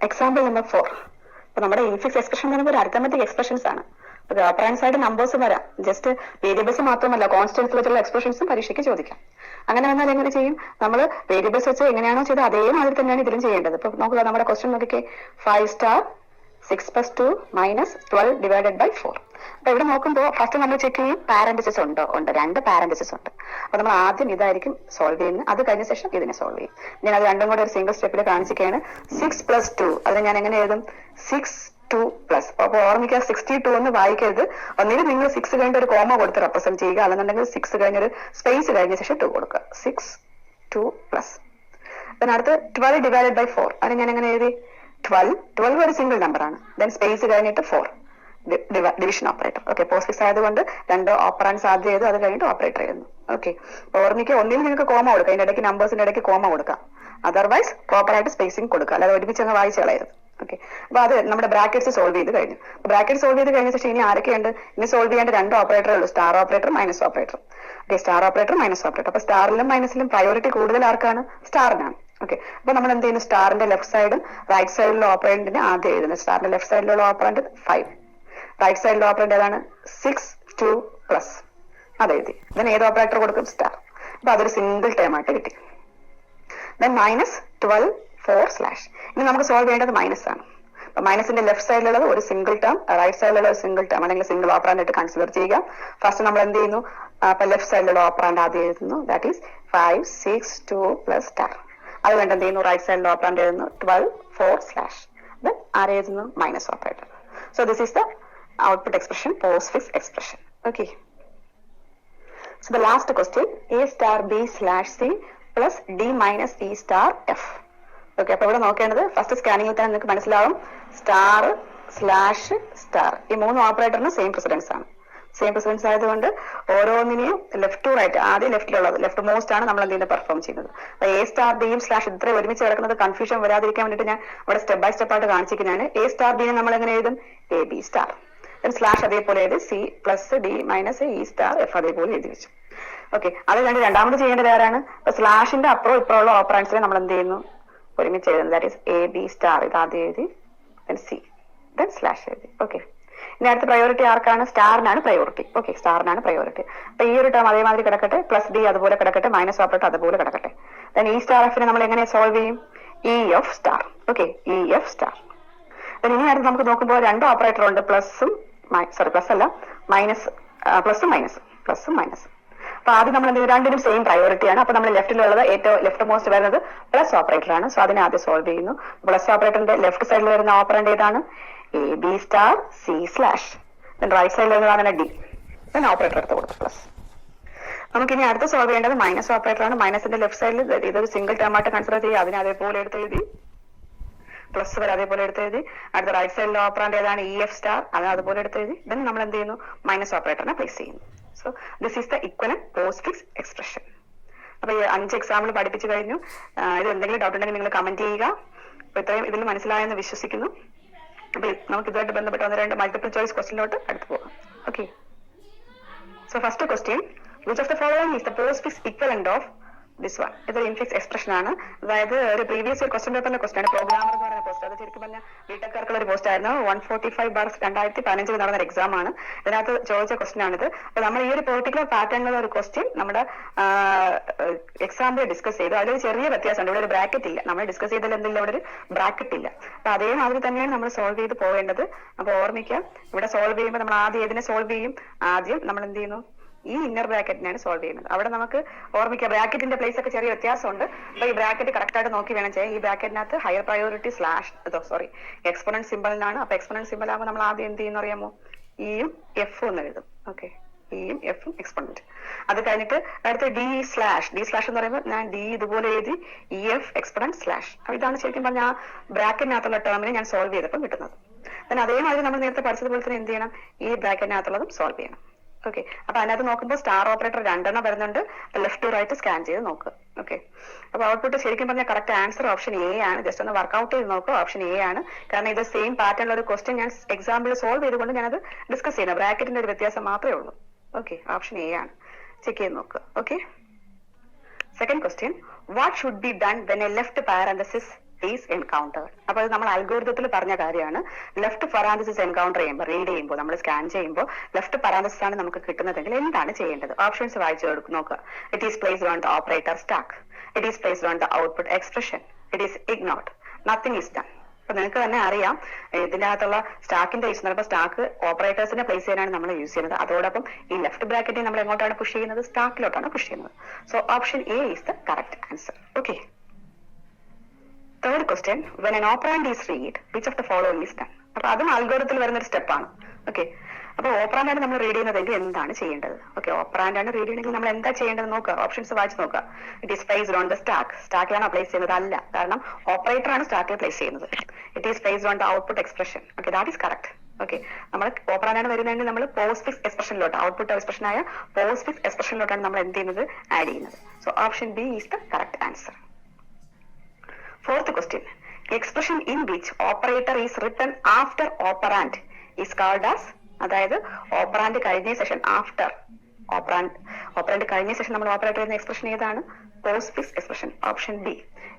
Example number 4. അപ്പൊ നമ്മുടെ ഇൻഫിക്സ് എക്സ്പ്രഷൻ എന്ന് പറയുമ്പോൾ ഒരു അരിത്തമെറ്റിക് എക്സ്പ്രഷൻസ് ആണ്. ഓപ്പറാൻഡ്സ് ആയിട്ട് നമ്പേഴ്സ് വരാം, ജസ്റ്റ് വേരിയബിൾസ് മാത്രമല്ല കോൺസ്റ്റൻസ് വെച്ചുള്ള എക്സ്പ്രഷൻസും പരീക്ഷയ്ക്ക് ചോദിക്കാം. അങ്ങനെ വന്നാൽ എങ്ങനെ ചെയ്യും? നമ്മൾ വേരിയബിൾസ് വെച്ച് എങ്ങനെയാണോ ചെയ്തത് അതേമാതിരി തന്നെയാണ് ഇതിലും ചെയ്യേണ്ടത്. ഇപ്പൊ നോക്കുക, നമ്മുടെ ക്വസ്റ്റ്യൻ നോക്കിക്കേ, 5 സ്റ്റാർ 6 + 2 - 12 / 4. അപ്പൊ ഇവിടെ നോക്കുമ്പോൾ ഫസ്റ്റ് നമ്മൾ ചെക്ക് ചെയ്യും പാരന്റസിസ് ഉണ്ടോ? ഉണ്ട്, 2 പാരന്റസിസ് ഉണ്ട്. അപ്പൊ നമ്മൾ ആദ്യം ഇതായിരിക്കും സോൾവ് ചെയ്യുന്നത്, അത് കഴിഞ്ഞ ശേഷം ഇതിനെ സോൾവ് ചെയ്യും. ഞാൻ അത് രണ്ടും കൂടെ ഒരു സിംഗിൾ സ്റ്റെപ്പിൽ കാണിച്ചിരിക്കുകയാണ്. 6 + 2 അതിന് ഞാൻ എങ്ങനെ എഴുതും? 6 അപ്പൊ ഓർമ്മിക്കുക, 62 എന്ന് വായിക്കരുത്. ഒന്നിനും നിങ്ങൾ 6 കഴിഞ്ഞ ഒരു കോമ കൊടുത്ത് റെപ്രസെന്റ് ചെയ്യുക, അല്ലെന്നുണ്ടെങ്കിൽ 6 കഴിഞ്ഞൊരു സ്പേസ് കഴിഞ്ഞ ശേഷം 2 കൊടുക്കുക. 6 2 അതിനടുത്ത് 12 / 4 അതിന് ഞാൻ എങ്ങനെ എഴുതി? 12 ഒരു സിംഗിൾ നമ്പർ ആണ്. ദെൻ സ്പേസ് കഴിഞ്ഞിട്ട് 4 division operator. Okay, post fix ആയതുകൊണ്ട് 2 ഓപ്പറാൻഡ്സ് ആദ്യം ചെയ്തു, അത് കഴിഞ്ഞിട്ട് ഓപ്പറേറ്റർ ചെയ്യുന്നു. ഓക്കെ, ഓർമ്മിക്കുക, ഒന്നിൽ നിങ്ങൾക്ക് കോമ കൊടുക്കാം, അതിന്റെ ഇടയ്ക്ക് നമ്പേഴ്സിന്റെ ഇടയ്ക്ക് കോമ കൊടുക്കാം, അതർവൈസ് പ്രോപ്പർ ആയിട്ട് സ്പേസിംഗ് കൊടുക്കുക, അല്ലാതെ ഒരുമിച്ച് അങ്ങ് വായിച്ചു കളയരുത്. ഓക്കെ, അപ്പൊ അത് നമ്മുടെ ബ്രാക്കറ്റ്സ് സോൾവ് ചെയ്ത് കഴിഞ്ഞു. ബ്രാക്കറ്റ് സോൾവ് ചെയ്ത് കഴിഞ്ഞ ശേഷം ഇനി ആരൊക്കെയുണ്ട്? ഇനി സോൾവ് ചെയ്യേണ്ട 2 ഓപ്പറേറ്ററേ ഉള്ളൂ, star operator minus operator. Okay, star operator minus operator. അപ്പൊ സ്റ്റാറിലും മൈനസിലും പ്രയോറിറ്റി കൂടുതൽ ആർക്കാണ്? സ്റ്റാറിനാണ്. ഓക്കെ, അപ്പൊ നമ്മൾ എന്ത് ചെയ്യുന്നു? സ്റ്റാറിന്റെ ലെഫ്റ്റ് സൈഡും റൈറ്റ് സൈഡിലുള്ള ഓപ്പറേന്റിന് ആദ്യം എഴുതുന്നത്. സ്റ്റാറിന്റെ ലെഫ്റ്റ് സൈഡിലുള്ള ഓപ്പറന്റ് 5, റൈറ്റ് സൈഡിലുള്ള ഓപ്പറന്റ് ഏതാണ്? 6 2 അതെഴുതി. ഇതിന് ഏത് ഓപ്പറേറ്റർ കൊടുക്കും? സ്റ്റാർ. അപ്പൊ അതൊരു സിംഗിൾ ടേം ആയിട്ട് കിട്ടി. ദെൻ -12 4/. ഇനി നമുക്ക് സോൾവ് ചെയ്യേണ്ടത് മൈനസ് ആണ്. അപ്പൊ മൈനസിന്റെ ലെഫ്റ്റ് സൈഡിലുള്ളത് ഒരു സിംഗിൾ ടേം, റൈറ്റ് സൈഡിലുള്ള ഒരു സിംഗിൾ ടേം അല്ലെങ്കിൽ സിംഗിൾ ഓപ്പറാൻഡ് ആയിട്ട് കൺസിഡർ ചെയ്യുക. ഫസ്റ്റ് നമ്മൾ എന്ത് ചെയ്യുന്നു? അപ്പൊ ലെഫ്റ്റ് സൈഡിലുള്ള ഓപ്പറാൻഡ് ആദ്യം എഴുതുന്നു, ദാറ്റ് ഈസ് 5 6 2 സ്റ്റാർ. അത് വേണ്ട എന്ത് ചെയ്യുന്നു? റൈറ്റ് സൈഡിലുള്ള ഓപ്പറാൻഡ് എഴുതുന്നു 12 4/. ദെൻ ആരെഴുതുന്നു? Minus operator. So this is the output expression, postfix expression. Okay. So the last question, A star B/C plus D - E star F. Okay, അപ്പൊ ഇവിടെ നോക്കേണ്ടത് ഫസ്റ്റ് സ്കാനിങ്ങിൽ തന്നെ നിങ്ങൾക്ക് മനസ്സിലാവും സ്റ്റാർ സ്ലാഷ് സ്റ്റാർ ഈ 3 ഓപ്പറേറ്ററിന് സെയിം പ്രസിഡൻസ് ആണ്. സെയിം പ്രസിഡൻസ് ആയതുകൊണ്ട് ഓരോന്നിനെയും ലെഫ്റ്റ് ടു റൈറ്റ്, ആദ്യം ലെഫ്റ്റിലുള്ളത് ലെഫ്റ്റ് മോസ്റ്റ് ആണ് നമ്മൾ എന്തെങ്കിലും പെർഫോം ചെയ്യുന്നത്. അപ്പൊ എ സ്റ്റാർ ബിയും സ്ലാഷ് ഇത്ര ഒരുമിച്ച് കിടക്കുന്നത് കൺഫ്യൂഷൻ വരാതിരിക്കാൻ വേണ്ടിയിട്ട് ഞാൻ അവിടെ സ്റ്റെപ്പ് ബൈ സ്റ്റെപ്പ് ആയിട്ട് കാണിച്ചിരിക്കുന്നതാണ്. എ സ്റ്റാർ ബിനെ നമ്മൾ എങ്ങനെ എഴുതും? A B star. സ്ലാഷ് അതേപോലെ എഴുതി C plus D minus E star F അതേപോലെ എഴുതി വെച്ചു. ഓക്കെ, അത് കഴിഞ്ഞ് രണ്ടാമത് ചെയ്യേണ്ടത് ആരാണ്? ഇപ്പൊ സ്ലാഷിന്റെ അപ്പുറം ഇപ്പുറമുള്ള ഓപ്പറാൻസിനെ നമ്മൾ എന്ത് ചെയ്യുന്നു? ഒരുമിച്ച് എഴുതുന്നത്. That is A B star. ഇത് ആദ്യം എഴുതി സി സ്ലാഷ് എഴുതി. ഓക്കെ, ഇനി അടുത്ത പ്രയോറിറ്റി ആർക്കാണ്? സ്റ്റാറിനാണ് പ്രയോറിറ്റി. ഓക്കെ, സ്റ്റാറിനാണ് പ്രയോറിറ്റി. അപ്പൊ ഈ ഒരു ടേം അതേമാതിരി കിടക്കട്ടെ, പ്ലസ് ഡി അതുപോലെ കിടക്കട്ടെ, മൈനസ് ഓപ്പറേറ്റർ അതുപോലെ കിടക്കട്ടെ. ദെൻ ഇ സ്റ്റാർ എഫിനെ നമ്മൾ എങ്ങനെ സോൾവ് ചെയ്യും? E F star. Okay, E F star. ഇനി അടുത്ത് നമുക്ക് നോക്കുമ്പോൾ 2 ഓപ്പറേറ്റർ ഉണ്ട്, പ്ലസും പ്ലസ് അല്ല മൈനസ്, പ്ലസും മൈനസ്. അപ്പൊ ആദ്യം നമ്മൾ എന്ത് ചെയ്യും? രണ്ടിനും സെയിം പ്രയോറിറ്റി ആണ്. അപ്പൊ നമ്മൾ ലെഫ്റ്റിലുള്ളത് ഏറ്റവും ലെഫ്റ്റ് മോസ്റ്റ് വരുന്നത് പ്ലസ് ഓപ്പറേറ്റർ ആണ്. സോ അതിനെ ആദ്യം സോൾവ് ചെയ്യുന്നു. പ്ലസ് ഓപ്പറേറ്ററിന്റെ ലെഫ്റ്റ് സൈഡിൽ വരുന്ന ഓപ്പറന്റ് ഏതാണ്? A B star C slash. Right സൈഡിൽ വരുന്നതാണ് ഡി. ഓപ്പറേറ്റർ എടുത്ത് കൊടുത്തു പ്ലസ്. നമുക്കിനി അടുത്ത് സോൾവ് ചെയ്യേണ്ടത് മൈനസ് ഓപ്പറേറ്റർ ആണ്. മൈനസിന്റെ ലെഫ്റ്റ് സൈഡിൽ ഇതൊരു സിംഗിൾ ടേം ആയിട്ട് കൺസിഡർ ചെയ്യുക. അതിനെ അതേപോലെ എടുത്ത് എഴുതി, പ്ലസ് വരെ അതേപോലെ എടുത്ത് എഴുതി. അടുത്ത റൈറ്റ് സൈഡിലെ ഓപ്പറാൻഡ് ഏതാണ്? E F star. അതിന് അതുപോലെ എടുത്ത് എഴുതി. ദെൻ നമ്മൾ എന്ത് ചെയ്യുന്നു? മൈനസ് ഓപ്പറേറ്ററിനെ പ്ലേസ് ചെയ്യുന്നു. So this is the equivalent postfix expression. അപ്പൊ ഈ 5 എക്സാമ്പിൾ പഠിപ്പിച്ചു കഴിഞ്ഞു. ഇത് എന്തെങ്കിലും ഡൗട്ട് ഉണ്ടെങ്കിൽ നിങ്ങൾ കമന്റ് ചെയ്യുക. അപ്പൊ ഇത്രയും ഇതിൽ മനസ്സിലായെന്ന് വിശ്വസിക്കുന്നു. അപ്പൊ നമുക്ക് ഇതുമായിട്ട് ബന്ധപ്പെട്ട് 1-2 മൾട്ടിപ്പിൾ ചോയ്സ് ക്വസ്റ്റ്യനിലോട്ട് അടുത്ത് പോകാം. Okay, so first question, which of the following is the postfix equivalent of this one? ഇതൊരു ഇൻഫിക്സ് എക്സ്പ്രഷൻ ആണ്. അതായത് ഒരു പ്രീവിയസ് ഇയർ ക്വസ്റ്റ്യൻ പേപ്പറിന്റെ ക്വസ്റ്റ്യൻ ആണ്. പ്രോഗ്രാമർ എന്ന് പറയുന്ന പോസ്റ്റ്, അത് ശരിക്കും പറഞ്ഞാൽ ബിടെക്കാർക്കുള്ള ഒരു പോസ്റ്റ് ആയിരുന്നു. 145/2015 നടന്ന ഒരു എക്സാം ആണ്. ഇതിനകത്ത് ചോദിച്ച ക്വസ്റ്റ്യൻ ആണിത്. അപ്പൊ നമ്മൾ ഈ ഒരു പെർട്ടിക്കുലർ പാറ്റേണിലുള്ള ഒരു ക്വസ്റ്റ്യൻ നമ്മുടെ എക്സാമിൽ ഡിസ്കസ് ചെയ്തു. അതിലൊരു ചെറിയ വ്യത്യാസമുണ്ട്. ഇവിടെ ഒരു ബ്രാക്കറ്റ് ഇല്ല. നമ്മൾ ഡിസ്കസ് ചെയ്തതിൽ എന്തില്ല? ഇവിടെ ഒരു ബ്രാക്കറ്റ് ഇല്ല. അപ്പൊ അതേമാതിരി തന്നെയാണ് നമ്മൾ സോൾവ് ചെയ്ത് പോവേണ്ടത്. അപ്പൊ ഓർമ്മിക്കാം, ഇവിടെ സോൾവ് ചെയ്യുമ്പോൾ നമ്മൾ ആദ്യം ഏതിനെ സോൾവ് ചെയ്യും? ആദ്യം നമ്മൾ എന്ത് ചെയ്യുന്നു? ഈ ഇന്നർ ബ്രാക്കറ്റിനാണ് സോൾവ് ചെയ്യുന്നത്. അവിടെ നമുക്ക് ഓർമ്മിക്കാം, ബ്രാക്കറ്റിന്റെ പ്ലേസ് ഒക്കെ ചെറിയ വ്യത്യാസമുണ്ട്. അപ്പൊ ഈ ബ്രാക്കറ്റ് കറക്റ്റ് ആയിട്ട് നോക്കി വേണം ചെയ്യാൻ. ഈ ബ്രാക്കറ്റിനകത്ത് ഹയർ പ്രയോറിറ്റി എക്സ്പോണന്റ് സിമ്പിളിനാണ്. അപ്പൊ എക്സ്പോണന്റ് സിമ്പിൾ ആകുമ്പോൾ നമ്മൾ ആദ്യം എന്ത് ചെയ്യുന്ന അറിയാമോ? ഇയും എഫും എന്ന് എഴുതും. ഓക്കെ, ഇയും എഫും എക്സ്പോണന്റ്. അത് കഴിഞ്ഞിട്ട് അടുത്ത് ഡി സ്ലാഷ് എന്ന് പറയുമ്പോൾ ഞാൻ ഡി ഇതുപോലെ എഴുതി ഇ എഫ് എക്സ്പോണന്റ് സ്ലാഷ്. അപ്പൊ ഇതാണ് ശരിക്കും പറഞ്ഞാൽ ആ ബ്രാക്കറ്റിനകത്തുള്ള ടേമിനെ ഞാൻ സോൾവ് ചെയ്തപ്പോൾ കിട്ടുന്നത്. then അതേമാതിരി നമ്മൾ നേരത്തെ പഠിച്ചതുപോലെ തന്നെ എന്ത് ചെയ്യണം? ഈ ബ്രാക്കറ്റിനകത്തുള്ളതും സോൾവ് ചെയ്യണം. ഓക്കെ, അപ്പൊ അതിനകത്ത് നോക്കുമ്പോൾ സ്റ്റാർ ഓപ്പറേറ്റർ 2 വരുന്നുണ്ട്. ലെഫ്റ്റ് ടു റൈറ്റ് സ്കാൻ ചെയ്ത് നോക്കുക. ഓക്കെ, അപ്പൊ ഔട്ട്പുട്ട് ശരിക്കും പറഞ്ഞാൽ കറക്റ്റ് ആൻസർ ഓപ്ഷൻ എ ആണ്. ജസ്റ്റ് ഒന്ന് വർക്ക്ഔട്ട് ചെയ്ത് നോക്കുക. ഓപ്ഷൻ എ ആണ്. കാരണം ഇത് സെയിം പാറ്റേണിലുള്ള ഒരു ക്വസ്റ്റ്യൻ ഞാൻ എക്സാമ്പിൾ സോൾവ് ചെയ്തുകൊണ്ട് ഞാനത് ഡിസ്കസ് ചെയ്യുന്നത്. ബ്രാക്കറ്റിന്റെ ഒരു വ്യത്യാസം മാത്രമേ ഉള്ളൂ. ഓക്കെ, ഓപ്ഷൻ എ ആണ്. ചെക്ക് ചെയ്ത് നോക്കുക. Okay, second question, what should be done when A left parenthesis is encountered? അപ്പൊ അത് നമ്മൾ അൽഗോരിതത്തിൽ പറഞ്ഞ കാര്യമാണ്. ലെഫ്റ്റ് പരാന്തസിസ് എൻകൗണ്ടർ ചെയ്യുമ്പോൾ, റീഡ് ചെയ്യുമ്പോൾ, നമ്മൾ സ്കാൻ ചെയ്യുമ്പോൾ ലെഫ്റ്റ് പരാന്തസിസ് ആണ് നമുക്ക് കിട്ടുന്നതെങ്കിൽ എന്താണ് ചെയ്യേണ്ടത്? ഓപ്ഷൻസ് വായിച്ചു നോക്കുക. It is placed on the operator stack. It is placed on the output expression. It is ignored. Nothing is done. അപ്പൊ നിങ്ങൾക്ക് തന്നെ അറിയാം, ഇതിനകത്തുള്ള സ്റ്റാക്കിന്റെ യൂസ് ചെയ്യുന്നത് സ്റ്റാക്ക് ഓപ്പറേറ്റേഴ്സിനെ പ്ലേസ് ചെയ്യാനാണ് നമ്മൾ യൂസ് ചെയ്യുന്നത്. അതോടൊപ്പം ഈ ലെഫ്റ്റ് ബ്രാക്കറ്റിൽ നമ്മൾ എങ്ങോട്ടാണ് പുഷ് ചെയ്യുന്നത്? സ്റ്റാക്കിലോട്ടാണ് പുഷ് ചെയ്യുന്നത്. So option A is the correct answer. Okay, third question, when an operand is read, which of the following is done? അപ്പൊ അതും അൽഗോരിതത്തിൽ വരുന്ന ഒരു സ്റ്റെപ്പാണ്. ഓക്കെ, അപ്പൊ ഓപ്പറാൻഡ് ആണ് നമ്മൾ റീഡ് ചെയ്യുന്നതെങ്കിൽ എന്താണ് ചെയ്യേണ്ടത്? ഓക്കെ, ഓപ്പറാൻഡ് ആണ് റീഡ് ചെയ്യണമെങ്കിൽ നമ്മൾ എന്താ ചെയ്യേണ്ടത് നോക്കുക. ഓപ്ഷൻസ് വായിച്ച് നോക്കുക. It is placed on the stack. സ്റ്റാക്കിലാണ് പ്ലേസ് ചെയ്യുന്നത്? അല്ല, കാരണം ഓപ്പറേറ്റർ ആണ് സ്റ്റാക്കിൽ പ്ലേസ് ചെയ്യുന്നത്. It is placed on the output expression. Okay, that is correct. Okay, നമ്മൾ ഓപ്പറാൻഡ് ആണ് വരുന്നതെങ്കിൽ നമ്മൾ പോസ്റ്റ്ഫിക്സ് എക്സ്പ്രഷനിലോട്ട്, ഔട്ട്പുട്ട് എക്സ്പ്രഷൻ ആയ പോസ്റ്റ്ഫിക്സ് എക്സ്പ്രഷനിലോട്ടാണ് നമ്മൾ എന്ത് ചെയ്യുന്നത്? ആഡ് ചെയ്യുന്നത്. So option B is the correct answer. Fourth question, expression in which operator is written after operand is called as? അതായത് ഓപ്പറാൻഡ് കഴിഞ്ഞ സെഷൻ ആഫ്റ്റർ ഓപ്പറാൻഡ് കഴിഞ്ഞ സെഷൻ നമ്മൾ ഓപ്പറേറ്റർ ചെയ്യുന്ന എക്സ്പ്രഷൻ ഏതാണ്? Postfix expression. Option B.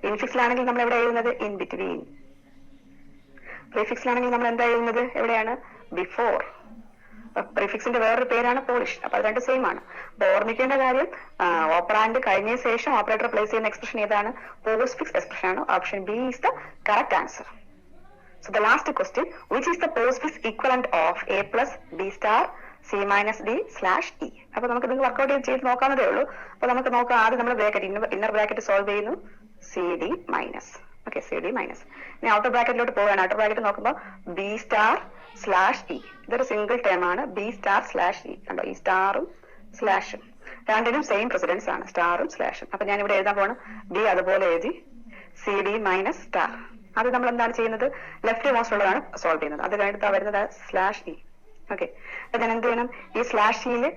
ഇൻഫിക്സിലാണെങ്കിൽ നമ്മൾ എവിടെ എഴുതുന്നത്? In between. പ്രീഫിക്സിലാണെങ്കിൽ നമ്മൾ എന്താ എഴുതുന്നത്? എവിടെയാണ്? ബിഫോർ. പ്രീഫിക്സിന്റെ വേറൊരു പേരാണ് പോളിഷ്. അപ്പൊ അത് രണ്ട് സെയിം ആണ്. അപ്പൊ ഓർമ്മിക്കേണ്ട കാര്യം, ഓപ്പറാൻഡ് കഴിഞ്ഞ ശേഷം ഓപ്പറേറ്റർ പ്ലേസ് ചെയ്യുന്ന എക്സ്പ്രഷൻ ഏതാണ്? പോസ്റ്റ്ഫിക്സ് എക്സ്പ്രഷൻ ആണ്. Option B is the correct answer. So the last question, which is the postfix equivalent of a plus b star c minus d slash e? അപ്പൊ നമുക്ക് ഇത് വർക്ക്ഔട്ട് ചെയ്ത് നോക്കാവുന്നതേ ഉള്ളൂ. അപ്പൊ നമുക്ക് നോക്കാം. ആദ്യം നമ്മൾ ബ്രാക്കറ്റ് ഇന്നർ ബ്രാക്കറ്റ് സോൾവ് ചെയ്യുന്നു. C D minus. Okay, C D minus. ഇനി ഔട്ടർ ബ്രാക്കറ്റിലോട്ട് പോവുകയാണ്. ഔട്ടർ ബ്രാക്കറ്റ് നോക്കുമ്പോൾ ബി സ്റ്റാർ സ്ലാഷ് ഇ. ഇതൊരു സിംഗിൾ ടേം ആണ്. B star slash E. കണ്ടോ, ഈ സ്റ്റാറും സ്ലാഷും രണ്ടിനും സെയിം പ്രസിഡൻസ് ആണ്, സ്റ്റാറും സ്ലാഷും. അപ്പൊ ഞാൻ ഇവിടെ എഴുതാൻ പോണ് ബി അതുപോലെ എഴുതി, സി ഡി മൈനസ് സ്റ്റാർ. അത് നമ്മൾ എന്താണ് ചെയ്യുന്നത്? ലെഫ്റ്റ് മോസ്റ്റ് ഉള്ളതാണ് സോൾവ് ചെയ്യുന്നത്. അത് കഴിഞ്ഞിട്ട് വരുന്നത് സ്ലാഷ് ഇ. ഓക്കെ, അപ്പൊ ഞാൻ എന്ത് ചെയ്യണം? ഈ സ്ലാഷ് ഇയില്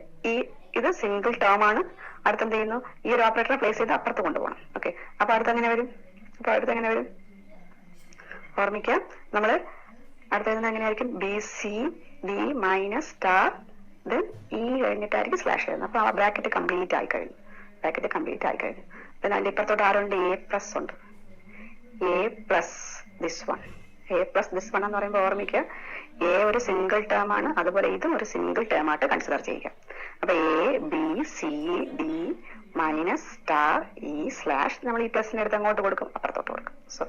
ഇത് സിംഗിൾ ടേം ആണ്. അടുത്ത് എന്ത് ചെയ്യുന്നു? ഈ ഒരു ഓപ്പറേറ്റർ പ്ലേസ് ചെയ്ത് അപ്പുറത്ത് കൊണ്ടുപോകണം. ഓക്കെ, അപ്പൊ അടുത്ത് എങ്ങനെ വരും? ഓർമ്മിക്കുക, നമ്മള് അടുത്തത് എങ്ങനെയായിരിക്കും? B C D minus star then E കഴിഞ്ഞിട്ടായിരിക്കും സ്ലാഷ് വരുന്നത്. അപ്പൊ ആ ബ്രാക്കറ്റ് കംപ്ലീറ്റ് ആയി കഴിഞ്ഞു. പിന്നെ അതിന്റെ ഇപ്പുറത്തോട്ട് ആരുണ്ട്? എ പ്ലസ് ഉണ്ട്. എ പ്ലസ് ദിസ് വൺ എന്ന് പറയുമ്പോൾ ഓർമ്മിക്കുക, എ ഒരു സിംഗിൾ ടേം ആണ്, അതുപോലെ ഇതും ഒരു സിംഗിൾ ടേം ആയിട്ട് കൺസിഡർ ചെയ്യുക. അപ്പൊ A B C D minus star E slash നമ്മൾ ഈ പ്ലസിന് എടുത്ത് അങ്ങോട്ട് കൊടുക്കും, അപ്പുറത്തോട്ട് കൊടുക്കും. So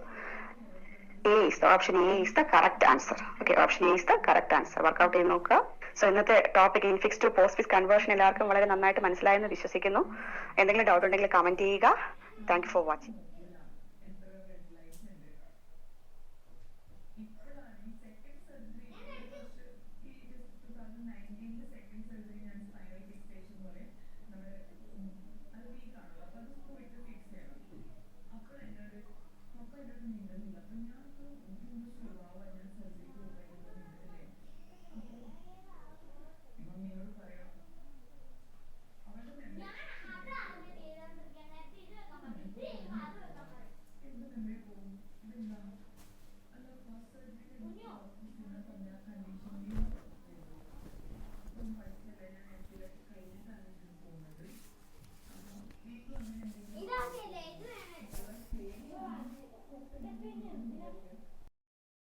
option A is the correct answer. Okay, option A is the correct answer. Work out ചെയ്ത് നോക്കുക. സോ ഇന്നത്തെ topic infix to postfix conversion എല്ലാവർക്കും വളരെ നന്നായിട്ട് മനസ്സിലായെന്ന് വിശ്വസിക്കുന്നു. എന്തെങ്കിലും ഡൗട്ട് ഉണ്ടെങ്കിൽ കമന്റ് ചെയ്യുക. Thank you for watching.